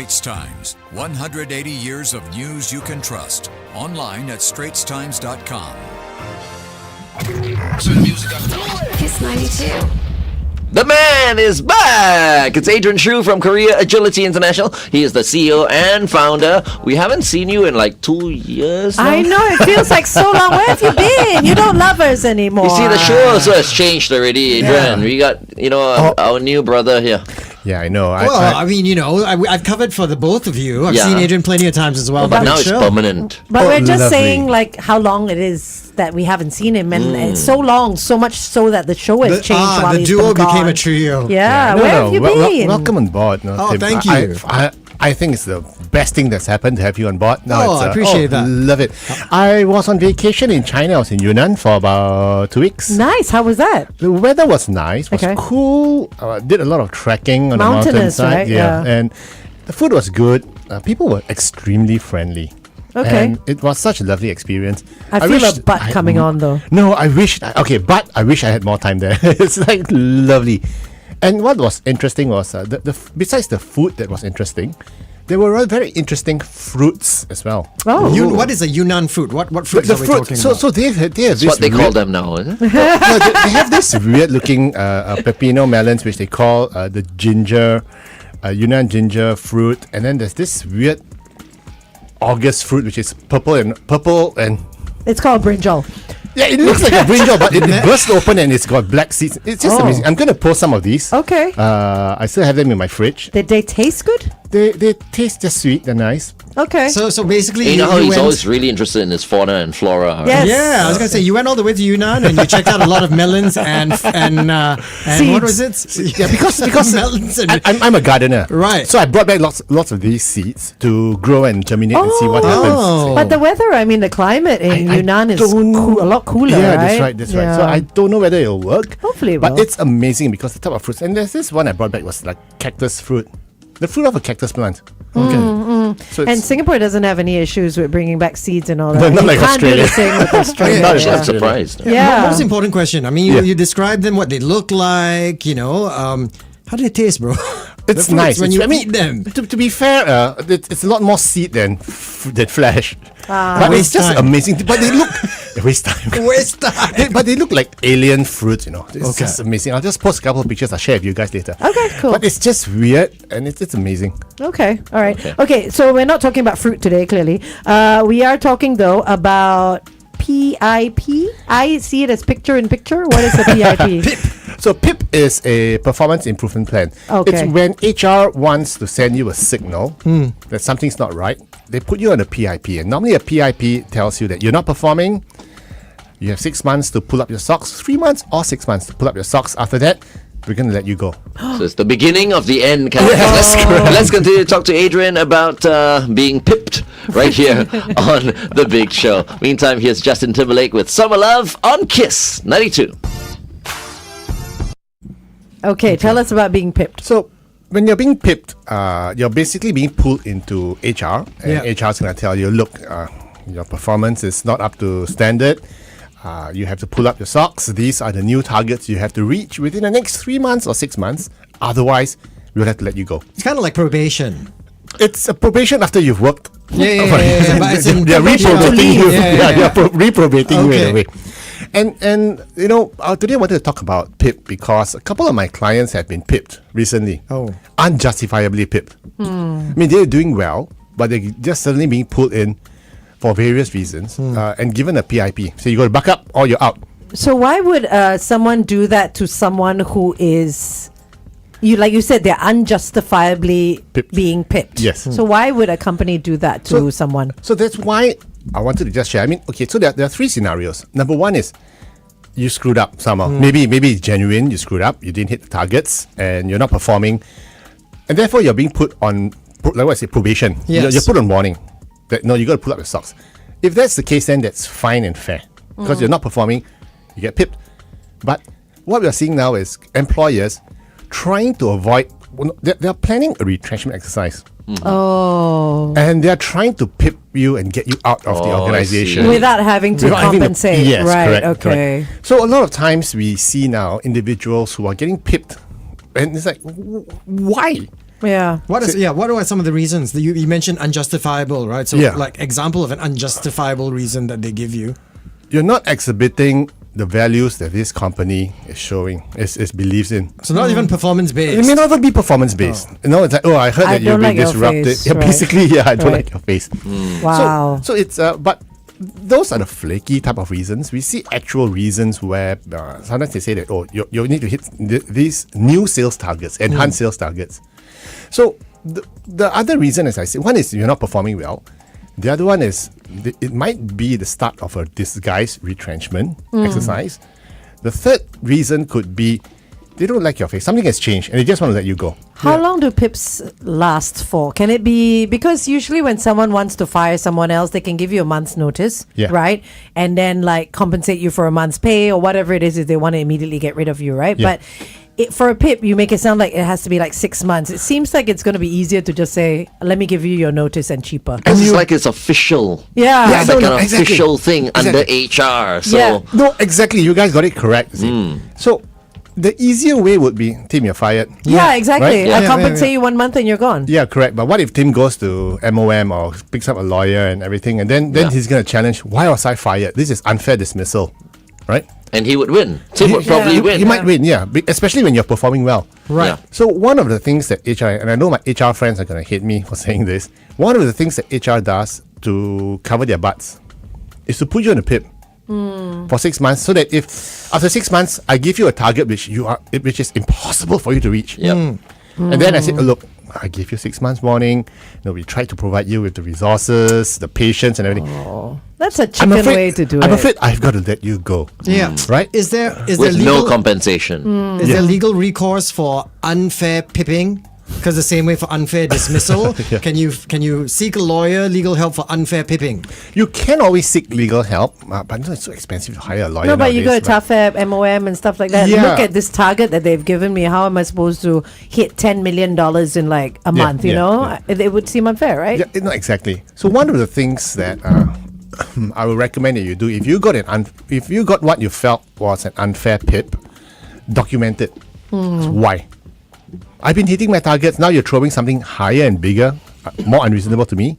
[SPEAKER 8] Straits Times. 180 years of news you can trust. Online at straitstimes.com.
[SPEAKER 2] Kiss 92.
[SPEAKER 4] The man is back! It's Adrian Choo from Korea Agility International. He is the CEO and founder. We haven't seen you in like 2 years now.
[SPEAKER 1] I know, it feels like so long. Where have you been? You don't love us anymore.
[SPEAKER 4] You see, the show also has changed already, Adrian. We got, our new brother here.
[SPEAKER 9] Yeah, I know.
[SPEAKER 6] I mean, I've covered for the both of you. I've seen Adrian plenty of times as well.
[SPEAKER 4] But now it's permanent.
[SPEAKER 1] But we're just
[SPEAKER 9] lovely.
[SPEAKER 1] saying like how long it is that we haven't seen him, and it's so long, so much so that the show has changed while
[SPEAKER 6] the
[SPEAKER 1] he's
[SPEAKER 6] duo
[SPEAKER 1] been
[SPEAKER 6] became
[SPEAKER 1] gone.
[SPEAKER 6] a trio.
[SPEAKER 1] Yeah, where have you been?
[SPEAKER 9] Welcome on board. No,
[SPEAKER 6] Oh,
[SPEAKER 9] Tim.
[SPEAKER 6] thank you.
[SPEAKER 9] I think it's the best thing that's happened to have you on board. No,
[SPEAKER 6] I appreciate that.
[SPEAKER 9] Love it. I was on vacation in China. I was in Yunnan for about 2 weeks.
[SPEAKER 1] Nice. How was that?
[SPEAKER 9] The weather was nice, was
[SPEAKER 1] Okay.
[SPEAKER 9] cool. Did a lot of trekking on the
[SPEAKER 1] Mountainous,
[SPEAKER 9] mountainside.
[SPEAKER 1] right? Yeah.
[SPEAKER 9] And the food was good. People were extremely friendly.
[SPEAKER 1] Okay.
[SPEAKER 9] And it was such a lovely experience.
[SPEAKER 1] I feel a butt coming on though.
[SPEAKER 9] No, I wish I had more time there. It's like lovely. And what was interesting was besides the food that was interesting, there were very interesting fruits as well.
[SPEAKER 1] Oh.
[SPEAKER 6] What is a Yunnan fruit? What fruits
[SPEAKER 9] The
[SPEAKER 6] are we
[SPEAKER 9] fruit.
[SPEAKER 6] talking
[SPEAKER 9] So
[SPEAKER 6] about?
[SPEAKER 9] they have
[SPEAKER 4] That's
[SPEAKER 9] this
[SPEAKER 4] what they call
[SPEAKER 9] weird-
[SPEAKER 4] them now, is it?
[SPEAKER 9] no, they have this weird looking pepino melons, which they call the ginger, Yunnan ginger fruit, and then there's this weird August fruit, which is purple and
[SPEAKER 1] It's called brinjal.
[SPEAKER 9] yeah, it looks like a brinjal, but it bursts open and it's got black seeds. It's just
[SPEAKER 1] Oh.
[SPEAKER 9] amazing. I'm gonna post some of these.
[SPEAKER 1] Okay.
[SPEAKER 9] I still have them in my fridge.
[SPEAKER 1] Did they taste good?
[SPEAKER 9] They taste just sweet. They're nice.
[SPEAKER 1] Okay.
[SPEAKER 6] So basically,
[SPEAKER 4] You know how
[SPEAKER 6] you
[SPEAKER 4] he's
[SPEAKER 6] went.
[SPEAKER 4] always really interested in his fauna and flora. Right?
[SPEAKER 1] Yes.
[SPEAKER 6] Yeah, I was gonna say you went all the way to Yunnan and you checked out a lot of melons and what was it?
[SPEAKER 9] Yeah, because
[SPEAKER 6] melons and
[SPEAKER 9] I'm a gardener,
[SPEAKER 6] Right.
[SPEAKER 9] So I brought back lots of these seeds to grow and germinate and see what happens.
[SPEAKER 6] Oh.
[SPEAKER 1] But the weather, I mean, the climate in
[SPEAKER 9] I
[SPEAKER 1] Yunnan is
[SPEAKER 9] don't-
[SPEAKER 1] a lot cooler,
[SPEAKER 9] Yeah,
[SPEAKER 1] right?
[SPEAKER 9] that's right. So I don't know whether it'll work.
[SPEAKER 1] Hopefully it
[SPEAKER 9] but
[SPEAKER 1] will.
[SPEAKER 9] it's amazing because the type of fruits. And there's this one I brought back was like cactus fruit, the fruit of a cactus plant. Okay. So
[SPEAKER 1] And
[SPEAKER 9] it's
[SPEAKER 1] Singapore doesn't have any issues with bringing back seeds and all that.
[SPEAKER 9] But not
[SPEAKER 1] You
[SPEAKER 9] like
[SPEAKER 1] can't
[SPEAKER 9] Australia.
[SPEAKER 1] do the same with Australia.
[SPEAKER 4] I'm
[SPEAKER 1] yeah.
[SPEAKER 4] surprised.
[SPEAKER 1] Yeah.
[SPEAKER 6] Most important question. I mean,
[SPEAKER 9] Yeah.
[SPEAKER 6] you describe them, what they look like. How do they taste, bro?
[SPEAKER 9] It's
[SPEAKER 6] The fruits,
[SPEAKER 9] nice.
[SPEAKER 6] when
[SPEAKER 9] It's-
[SPEAKER 6] you
[SPEAKER 9] I mean,
[SPEAKER 6] eat them.
[SPEAKER 9] To be fair, it's a lot more seed than flesh. But it's
[SPEAKER 6] Waste
[SPEAKER 9] just
[SPEAKER 6] time.
[SPEAKER 9] amazing. But they look waste time.
[SPEAKER 6] Waste time.
[SPEAKER 9] But they look like alien fruits, It's
[SPEAKER 6] Okay.
[SPEAKER 9] just amazing. I'll just post a couple of pictures. I'll share with you guys later.
[SPEAKER 1] Okay, cool.
[SPEAKER 9] But it's just weird and it's amazing.
[SPEAKER 1] Okay, all right. Okay, so we're not talking about fruit today, clearly. We are talking, though, about PIP. I see it as picture in picture. What is the PIP?
[SPEAKER 9] So PIP is a performance improvement plan.
[SPEAKER 1] Okay.
[SPEAKER 9] It's when HR wants to send you a signal that something's not right. They put you on a PIP, and normally a PIP tells you that you're not performing. You have 6 months to pull up your socks, 3 months or 6 months to pull up your socks. After that, we're going to let you go.
[SPEAKER 4] So it's the beginning of the end. Kind of. Let's continue to talk to Adrian about being pipped right here on The Big Show. Meantime, here's Justin Timberlake with Summer Love on Kiss 92.
[SPEAKER 1] Okay, tell us about being pipped.
[SPEAKER 9] So when you're being pipped, you're basically being pulled into HR, and HR is going to tell you, look, your performance is not up to standard. You have to pull up your socks. These are the new targets you have to reach within the next 3 months or 6 months. Otherwise, we'll have to let you go.
[SPEAKER 6] It's kind of like probation.
[SPEAKER 9] It's a probation after you've worked.
[SPEAKER 6] Yeah. But it's in
[SPEAKER 9] They're
[SPEAKER 6] probation to
[SPEAKER 9] reprobating
[SPEAKER 6] leave.
[SPEAKER 9] you.
[SPEAKER 6] Yeah.
[SPEAKER 9] They're reprobating you in
[SPEAKER 6] Okay.
[SPEAKER 9] a way. And today I wanted to talk about PIP because a couple of my clients have been pipped recently.
[SPEAKER 6] Oh.
[SPEAKER 9] Unjustifiably pipped. I mean, they're doing well, but they're just suddenly being pulled in for various reasons and given a PIP. So you got to buck up or you're out.
[SPEAKER 1] So why would someone do that to someone who is, like you said, they're unjustifiably
[SPEAKER 9] Pipped.
[SPEAKER 1] being pipped?
[SPEAKER 9] Yes.
[SPEAKER 1] So why would a company do that to someone?
[SPEAKER 9] So that's why I wanted to just share. I mean, okay, so there are three scenarios. Number one is you screwed up somehow. Maybe it's genuine, you screwed up, you didn't hit the targets, and you're not performing. And therefore, you're being put on, like what I say, probation.
[SPEAKER 6] Yes.
[SPEAKER 9] You're put on warning that, no, you got to pull up your socks. If that's the case, then that's fine and fair. Because you're not performing, you get pipped. But what we're seeing now is employers trying to avoid, they're planning a retrenchment exercise.
[SPEAKER 1] Oh.
[SPEAKER 9] And they're trying to pip you and get you out of the
[SPEAKER 4] I
[SPEAKER 9] organization.
[SPEAKER 4] see.
[SPEAKER 1] Without having to
[SPEAKER 9] Without having to-
[SPEAKER 1] compensate.
[SPEAKER 9] yes,
[SPEAKER 1] right,
[SPEAKER 9] correct,
[SPEAKER 1] okay.
[SPEAKER 9] correct. So a lot of times we see now individuals who are getting pipped, and it's like, why?
[SPEAKER 1] Yeah.
[SPEAKER 6] What are some of the reasons? You mentioned unjustifiable, right? So,
[SPEAKER 9] Yeah.
[SPEAKER 6] like example of an unjustifiable reason that they give you.
[SPEAKER 9] You're not exhibiting the values that this company is showing, is believes in.
[SPEAKER 6] So not even performance based.
[SPEAKER 9] It may not even be performance based. You know, it's like, I heard
[SPEAKER 1] I
[SPEAKER 9] that you've
[SPEAKER 1] don't
[SPEAKER 9] been
[SPEAKER 1] like your
[SPEAKER 9] disrupted.
[SPEAKER 1] face,
[SPEAKER 9] Yeah,
[SPEAKER 1] right.
[SPEAKER 9] basically, I don't
[SPEAKER 1] Right.
[SPEAKER 9] like your face.
[SPEAKER 1] Wow.
[SPEAKER 9] So it's but those are the flaky type of reasons. We see actual reasons where sometimes they say that you need to hit these new sales targets, enhanced sales targets. So the other reason, as I said, one is you're not performing well. The other one is it might be the start of a disguised retrenchment exercise. The third reason could be they don't like your face. Something has changed and they just want to let you go.
[SPEAKER 1] How long do PIPs last for? Can it be, because usually when someone wants to fire someone else, they can give you a month's notice,
[SPEAKER 9] Yeah.
[SPEAKER 1] right? And then like compensate you for a month's pay or whatever it is if they want to immediately get rid of you, right?
[SPEAKER 9] Yeah.
[SPEAKER 1] But for a PIP, you make it sound like it has to be like 6 months. It seems like it's going to be easier to just say, let me give you your notice and cheaper.
[SPEAKER 4] Because it's like it's official.
[SPEAKER 1] Yeah.
[SPEAKER 4] It's
[SPEAKER 9] No,
[SPEAKER 4] like
[SPEAKER 9] no,
[SPEAKER 4] an
[SPEAKER 9] exactly.
[SPEAKER 4] official thing under HR. So
[SPEAKER 1] Yeah.
[SPEAKER 9] No, exactly. You guys got it correct. See. So the easier way would be, Tim, you're fired.
[SPEAKER 1] Yeah, exactly.
[SPEAKER 9] Right?
[SPEAKER 1] I
[SPEAKER 6] Yeah,
[SPEAKER 1] compensate
[SPEAKER 6] yeah.
[SPEAKER 1] you 1 month and you're gone.
[SPEAKER 9] Yeah, correct. But what if Tim goes to MOM or picks up a lawyer and everything, and then he's going to challenge, why was I fired? This is unfair dismissal, right?
[SPEAKER 4] and he would win. Tim would probably win.
[SPEAKER 9] He might win, yeah, especially when you're performing well.
[SPEAKER 6] Right.
[SPEAKER 4] Yeah.
[SPEAKER 9] So one of the things that HR, and I know my HR friends are going to hate me for saying this, one of the things that HR does to cover their butts is to put you on a PIP for 6 months, so that if after 6 months I give you a target which is impossible for you to reach,
[SPEAKER 4] Yep.
[SPEAKER 9] and then I say, look, I give you 6 months warning. We try to provide you with the resources, the patience, and everything.
[SPEAKER 1] That's a chicken way to do it.
[SPEAKER 9] I'm afraid I've got to let you go.
[SPEAKER 6] Yeah.
[SPEAKER 9] Right?
[SPEAKER 6] Is there
[SPEAKER 4] With
[SPEAKER 6] legal
[SPEAKER 4] no compensation.
[SPEAKER 6] is there legal recourse for unfair pipping? Because the same way for unfair dismissal, can you seek a lawyer, legal help for unfair pipping?
[SPEAKER 9] You can always seek legal help, but it's so expensive to hire a lawyer.
[SPEAKER 1] No, but you go to
[SPEAKER 9] nowadays,
[SPEAKER 1] TAFEP, MOM, and stuff like that.
[SPEAKER 9] Yeah.
[SPEAKER 1] Look at this target that they've given me. How am I supposed to hit $10 million in like a month? You
[SPEAKER 9] yeah,
[SPEAKER 1] know,
[SPEAKER 9] yeah.
[SPEAKER 1] it would seem unfair, right?
[SPEAKER 9] Yeah, not exactly. So one of the things that I would recommend that you do, if you got what you felt was an unfair PIP, document it. So why? I've been hitting my targets. Now you're throwing something higher and bigger, more unreasonable to me.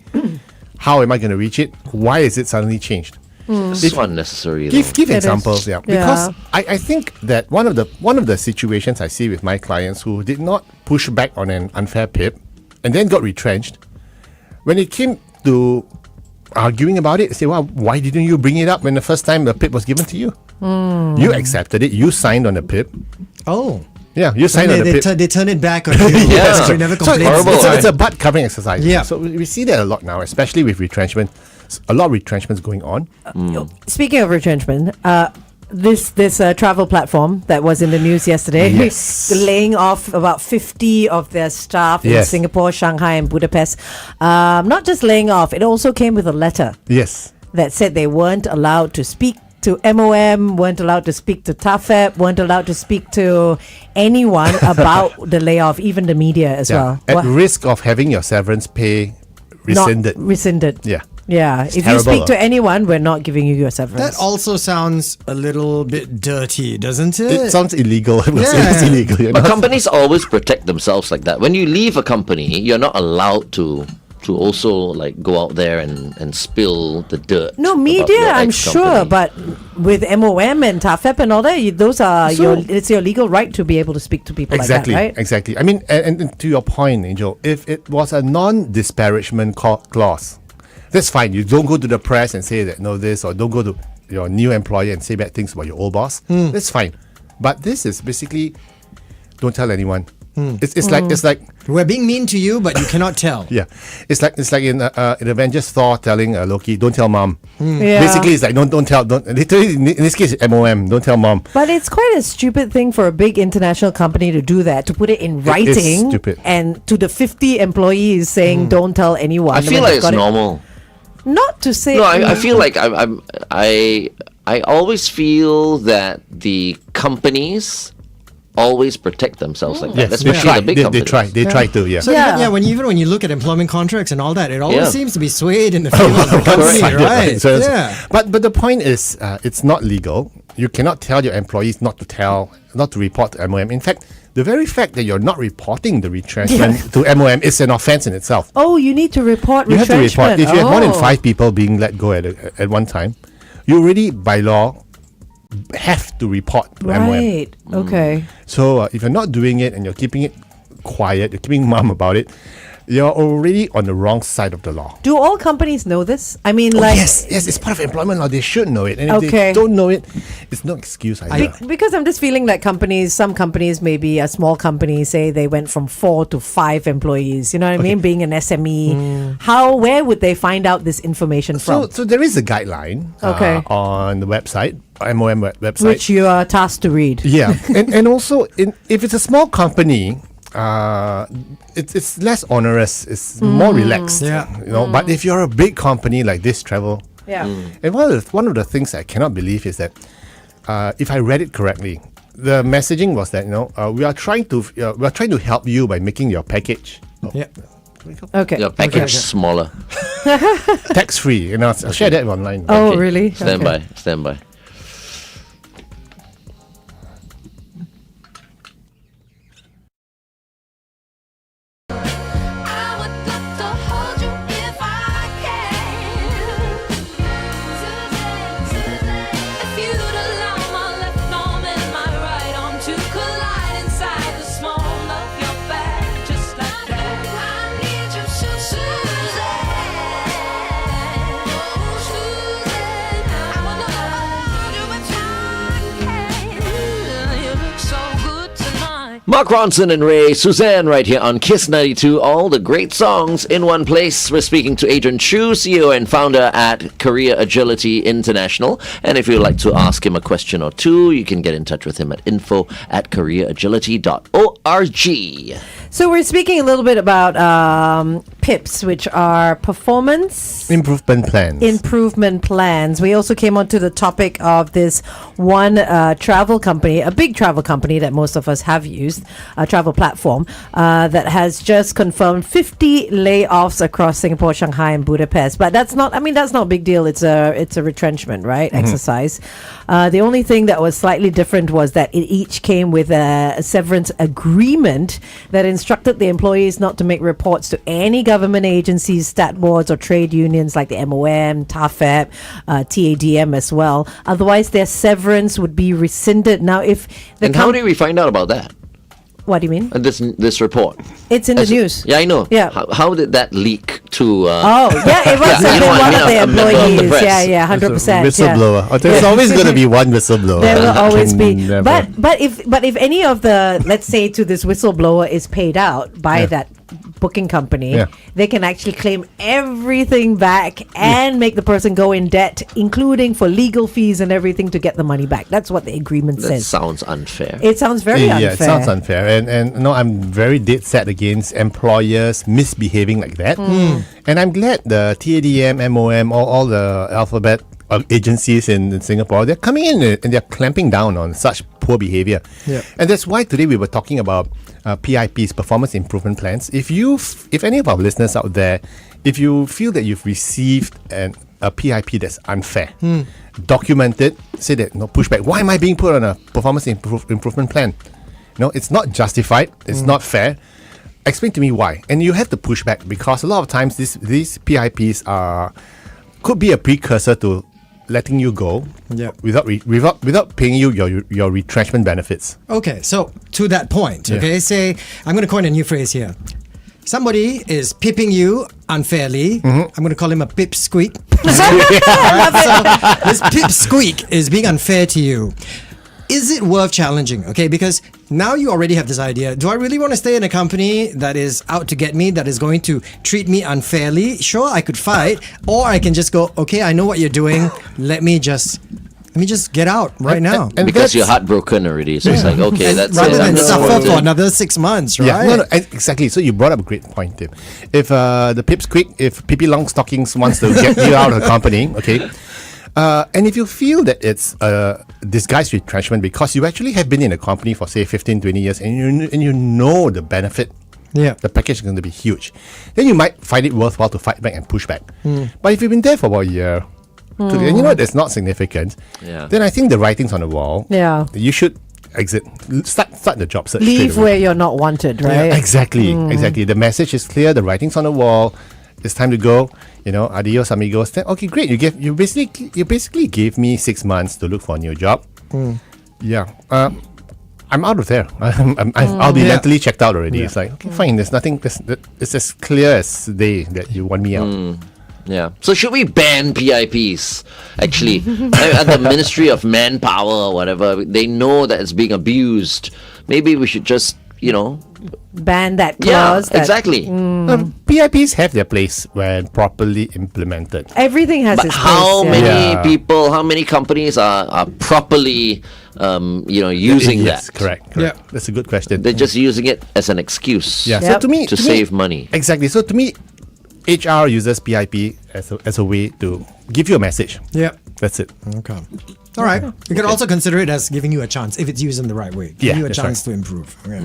[SPEAKER 9] How am I going to reach it? Why is it suddenly changed?
[SPEAKER 4] It's so unnecessary. though.
[SPEAKER 9] Give
[SPEAKER 1] It
[SPEAKER 9] examples,
[SPEAKER 1] is.
[SPEAKER 9] yeah.
[SPEAKER 1] Yeah.
[SPEAKER 9] Because I think that one of the situations I see with my clients who did not push back on an unfair PIP and then got retrenched, when it came to arguing about it, they say, well, why didn't you bring it up when the first time the PIP was given to you? You accepted it. You signed on the PIP.
[SPEAKER 6] Oh.
[SPEAKER 9] Yeah, you signed on the PIP.
[SPEAKER 6] They turn it back on you.
[SPEAKER 4] Yeah.
[SPEAKER 6] You never
[SPEAKER 9] So
[SPEAKER 6] complain.
[SPEAKER 4] horrible.
[SPEAKER 9] it's a butt covering exercise.
[SPEAKER 6] Yeah.
[SPEAKER 9] So we see that a lot now, especially with retrenchment. A lot of retrenchments going on.
[SPEAKER 1] Speaking of retrenchment, this travel platform that was in the news yesterday,
[SPEAKER 9] Yes.
[SPEAKER 1] laying off about 50 of their staff in
[SPEAKER 9] Yes.
[SPEAKER 1] Singapore, Shanghai, and Budapest. Not just laying off, it also came with a letter
[SPEAKER 9] Yes.
[SPEAKER 1] that said they weren't allowed to speak to MOM, weren't allowed to speak to TAFEP, weren't allowed to speak to anyone about the layoff, even the media as well.
[SPEAKER 9] At
[SPEAKER 1] What-
[SPEAKER 9] risk of having your severance pay
[SPEAKER 1] not
[SPEAKER 9] rescinded.
[SPEAKER 1] rescinded.
[SPEAKER 9] Yeah.
[SPEAKER 1] Yeah. If you
[SPEAKER 9] terrible,
[SPEAKER 1] speak to
[SPEAKER 9] huh?
[SPEAKER 1] anyone, we're not giving you your severance.
[SPEAKER 6] That also sounds a little bit dirty, doesn't it?
[SPEAKER 9] It sounds illegal. I will say
[SPEAKER 6] Yeah.
[SPEAKER 9] it's illegal. You're
[SPEAKER 4] But
[SPEAKER 9] not-
[SPEAKER 4] companies always protect themselves like that. When you leave a company, you're not allowed to also like go out there and spill the dirt.
[SPEAKER 1] No,
[SPEAKER 4] about
[SPEAKER 1] media,
[SPEAKER 4] your
[SPEAKER 1] I'm
[SPEAKER 4] ex-company.
[SPEAKER 1] sure, but with MOM and TAFEP and all that, those are it's your legal right to be able to speak to people
[SPEAKER 9] Exactly,
[SPEAKER 1] like that, right?
[SPEAKER 9] exactly. I mean, and to your point, Angel, if it was a non-disparagement clause, that's fine. You don't go to the press and say that this, or don't go to your new employer and say bad things about your old boss. That's fine. But this is basically, don't tell anyone. It's like
[SPEAKER 6] We're being mean to you, but you cannot tell.
[SPEAKER 9] yeah, it's like in Avengers, Thor telling Loki, don't tell mom.
[SPEAKER 1] Yeah.
[SPEAKER 9] Basically, it's like don't tell. Literally, in this case, MOM, don't tell mom.
[SPEAKER 1] But it's quite a stupid thing for a big international company to do that, to put it in
[SPEAKER 9] is
[SPEAKER 1] writing
[SPEAKER 9] stupid.
[SPEAKER 1] and to the 50 employees saying don't tell anyone.
[SPEAKER 4] I feel
[SPEAKER 1] when
[SPEAKER 4] like
[SPEAKER 1] they've
[SPEAKER 4] it's
[SPEAKER 1] got it.
[SPEAKER 4] normal.
[SPEAKER 1] Not to say
[SPEAKER 4] No, I feel like I always feel that the companies always protect themselves like that,
[SPEAKER 9] Yes, they
[SPEAKER 4] especially
[SPEAKER 9] try.
[SPEAKER 4] the big
[SPEAKER 9] They
[SPEAKER 4] companies.
[SPEAKER 9] try to. Yeah.
[SPEAKER 6] So
[SPEAKER 1] Yeah.
[SPEAKER 6] even when you look at employment contracts and all that, it always
[SPEAKER 4] Yeah.
[SPEAKER 6] seems to be swayed in the favor of the company,
[SPEAKER 4] Correct.
[SPEAKER 6] right?
[SPEAKER 9] So-
[SPEAKER 6] Yeah.
[SPEAKER 9] But the point is, it's not legal. you cannot tell your employees not to report to MOM. In fact, the very fact that you're not reporting the retrenchment to MOM is an offence in itself.
[SPEAKER 1] Oh, you need to report
[SPEAKER 9] You have to
[SPEAKER 1] retrenchment.
[SPEAKER 9] report. If you have more than 5 people being let go at one time, you already, by law, have to report to MOM.
[SPEAKER 1] Right. Okay.
[SPEAKER 9] So if you're not doing it and you're keeping it quiet, you're keeping mum about it, you're already on the wrong side of the law.
[SPEAKER 1] Do all companies know this? I mean,
[SPEAKER 9] Yes, it's part of employment law. They should know it. And if
[SPEAKER 1] Okay.
[SPEAKER 9] they don't know it, it's no excuse either.
[SPEAKER 1] Because I'm just feeling like some companies, maybe a small company, say they went from 4 to 5 employees. You know what I mean? Being an SME, where would they find out this information from?
[SPEAKER 9] So there is a guideline
[SPEAKER 1] Okay.
[SPEAKER 9] on the website, MOM website.
[SPEAKER 1] Which you are tasked to read.
[SPEAKER 9] Yeah, and also if it's a small company, it's less onerous. It's more relaxed.
[SPEAKER 6] Yeah.
[SPEAKER 9] But if you're a big company like this travel,
[SPEAKER 1] Yeah.
[SPEAKER 9] and one of the things I cannot believe is that if I read it correctly, the messaging was that we are trying to help you by making your package
[SPEAKER 6] Yeah.
[SPEAKER 1] Okay.
[SPEAKER 4] Your package smaller.
[SPEAKER 9] tax free. I'll share that online.
[SPEAKER 1] Oh,
[SPEAKER 4] Okay.
[SPEAKER 1] really?
[SPEAKER 4] Stand
[SPEAKER 1] Okay.
[SPEAKER 4] by.
[SPEAKER 2] I would love to hold you if I can. Susan, if you'd allow my left arm and my right arm to collide inside the small of your back, just like that. I need you, Susan. I would love to hold you if I can. You look so good tonight.
[SPEAKER 4] Mark Ronson and Ray Suzanne right here on Kiss 92. All the great songs in one place. We're speaking to Adrian Choo, CEO and founder at Career Agility International. And if you'd like to ask him a question or two, you can get in touch with him at info@careeragility.org.
[SPEAKER 1] So we're speaking a little bit about PIPs, which are performance
[SPEAKER 9] Improvement plans.
[SPEAKER 1] improvement plans. We also came on to the topic of this one travel company, a big travel company that most of us have used, a travel platform that has just confirmed 50 layoffs across Singapore, Shanghai, and Budapest. But that's not a big deal. It's a retrenchment, right? Exercise. The only thing that was slightly different was that it each came with a severance agreement that instructed the employees not to make reports to any government agencies, stat boards, or trade unions like the MOM, TAFEP, TADM as well. Otherwise, their severance would be rescinded. Now, if the
[SPEAKER 4] And how did we find out about that?
[SPEAKER 1] what do you mean?
[SPEAKER 4] This report.
[SPEAKER 1] It's in the news.
[SPEAKER 4] Yeah, I know.
[SPEAKER 1] Yeah.
[SPEAKER 4] How did that leak to?
[SPEAKER 1] Oh, yeah, it was
[SPEAKER 4] Yeah, you know what I
[SPEAKER 1] one
[SPEAKER 4] mean,
[SPEAKER 1] of the
[SPEAKER 4] a member of the
[SPEAKER 1] employees.
[SPEAKER 4] press.
[SPEAKER 1] Yeah, 100%.
[SPEAKER 9] Whistleblower. Oh, there's always going to be one whistleblower.
[SPEAKER 1] There will always be.
[SPEAKER 9] Never.
[SPEAKER 1] But if any of the, let's say, to this whistleblower is paid out by that booking company,
[SPEAKER 9] Yeah.
[SPEAKER 1] they can actually claim everything back and make the person go in debt, including for legal fees and everything to get the money back. That's what the agreement
[SPEAKER 4] That
[SPEAKER 1] says.
[SPEAKER 4] sounds unfair.
[SPEAKER 1] It sounds very unfair.
[SPEAKER 9] Yeah, it sounds unfair. And no, I'm very dead set against employers misbehaving like that. And I'm glad the TADM, MOM, all the alphabet agencies in Singapore, they're coming in and they're clamping down on such poor behavior.
[SPEAKER 6] Yeah.
[SPEAKER 9] And that's why today we were talking about PIPs, performance improvement plans. If any of our listeners out there, if you feel that you've received a PIP that's unfair, document it, say that pushback. Why am I being put on a performance improvement plan? It's not justified. It's not fair. Explain to me why. And you have to push back because a lot of times these PIPs could be a precursor to letting you go without paying you your retrenchment benefits.
[SPEAKER 6] Okay, so to that point, say I'm going to coin a new phrase here. Somebody is pipping you unfairly. I'm going to call him a pip squeak. This pip squeak is being unfair to you. Is it worth challenging? Okay, because now you already have this idea. Do I really want to stay in a company that is out to get me, that is going to treat me unfairly? Sure, I could fight, or I can just go, okay, I know what you're doing. Let me just get out right now.
[SPEAKER 9] And
[SPEAKER 4] Because you're heartbroken already. So it's like, okay, that's
[SPEAKER 6] Rather
[SPEAKER 4] it.
[SPEAKER 6] than
[SPEAKER 4] I'm not
[SPEAKER 6] suffer
[SPEAKER 4] worth
[SPEAKER 6] for
[SPEAKER 4] it.
[SPEAKER 6] another 6 months, right?
[SPEAKER 9] Yeah, no, exactly. So you brought up a great point, Tim. If the Pips Quick, if Pippi Longstockings wants to get you out of the company, okay, and if you feel that it's disguised retrenchment because you actually have been in a company for say 15, 20 years and you know the benefit, the package is going to be huge, then you might find it worthwhile to fight back and push back. But if you've been there for about a year, and you know that's not significant,
[SPEAKER 4] Yeah.
[SPEAKER 9] then I think the writing's on the wall.
[SPEAKER 1] Yeah.
[SPEAKER 9] You should exit. Start the job search.
[SPEAKER 1] Leave
[SPEAKER 9] straight away.
[SPEAKER 1] where you're not wanted, right?
[SPEAKER 9] Yeah, exactly. The message is clear. The writing's on the wall. It's time to go. You know, adios amigos. Then, okay, great. You basically gave me 6 months to look for a new job. Yeah. I'm out of there. I'll be mentally checked out already. It's like, okay, fine. There's nothing. It's as clear as day that you want me out.
[SPEAKER 4] Yeah. So should we ban PIPs? Actually, at the Ministry of Manpower or whatever, they know that it's being abused. Maybe we should just,
[SPEAKER 1] Ban that
[SPEAKER 4] yeah,
[SPEAKER 1] clause. that-
[SPEAKER 4] exactly.
[SPEAKER 9] PIPs have their place when properly implemented.
[SPEAKER 1] Everything has
[SPEAKER 4] But
[SPEAKER 1] its
[SPEAKER 4] how
[SPEAKER 1] place.
[SPEAKER 4] many
[SPEAKER 9] Yeah.
[SPEAKER 4] people, how many companies are properly, using
[SPEAKER 9] Yes,
[SPEAKER 4] that?
[SPEAKER 9] correct.
[SPEAKER 6] Yeah.
[SPEAKER 9] That's a good question.
[SPEAKER 4] They're just using it as an excuse.
[SPEAKER 9] Yeah.
[SPEAKER 1] Yep.
[SPEAKER 9] So to me,
[SPEAKER 4] save money.
[SPEAKER 9] Exactly. So to me, HR uses PIP as a way to give you a message.
[SPEAKER 6] Yeah.
[SPEAKER 9] That's it.
[SPEAKER 6] Okay. All right. You can also consider it as giving you a chance if it's used in the right way. Give
[SPEAKER 9] Yeah,
[SPEAKER 6] you a
[SPEAKER 9] that's
[SPEAKER 6] chance to improve. Okay.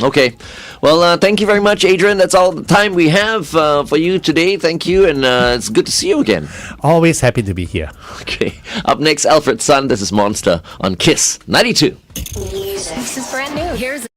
[SPEAKER 4] Okay. Well, thank you very much, Adrian. That's all the time we have for you today. Thank you, and it's good to see you again.
[SPEAKER 9] Always happy to be here.
[SPEAKER 4] Okay. Up next, Alfred Sun. This is Monster on Kiss 92.
[SPEAKER 5] This is brand new. Here's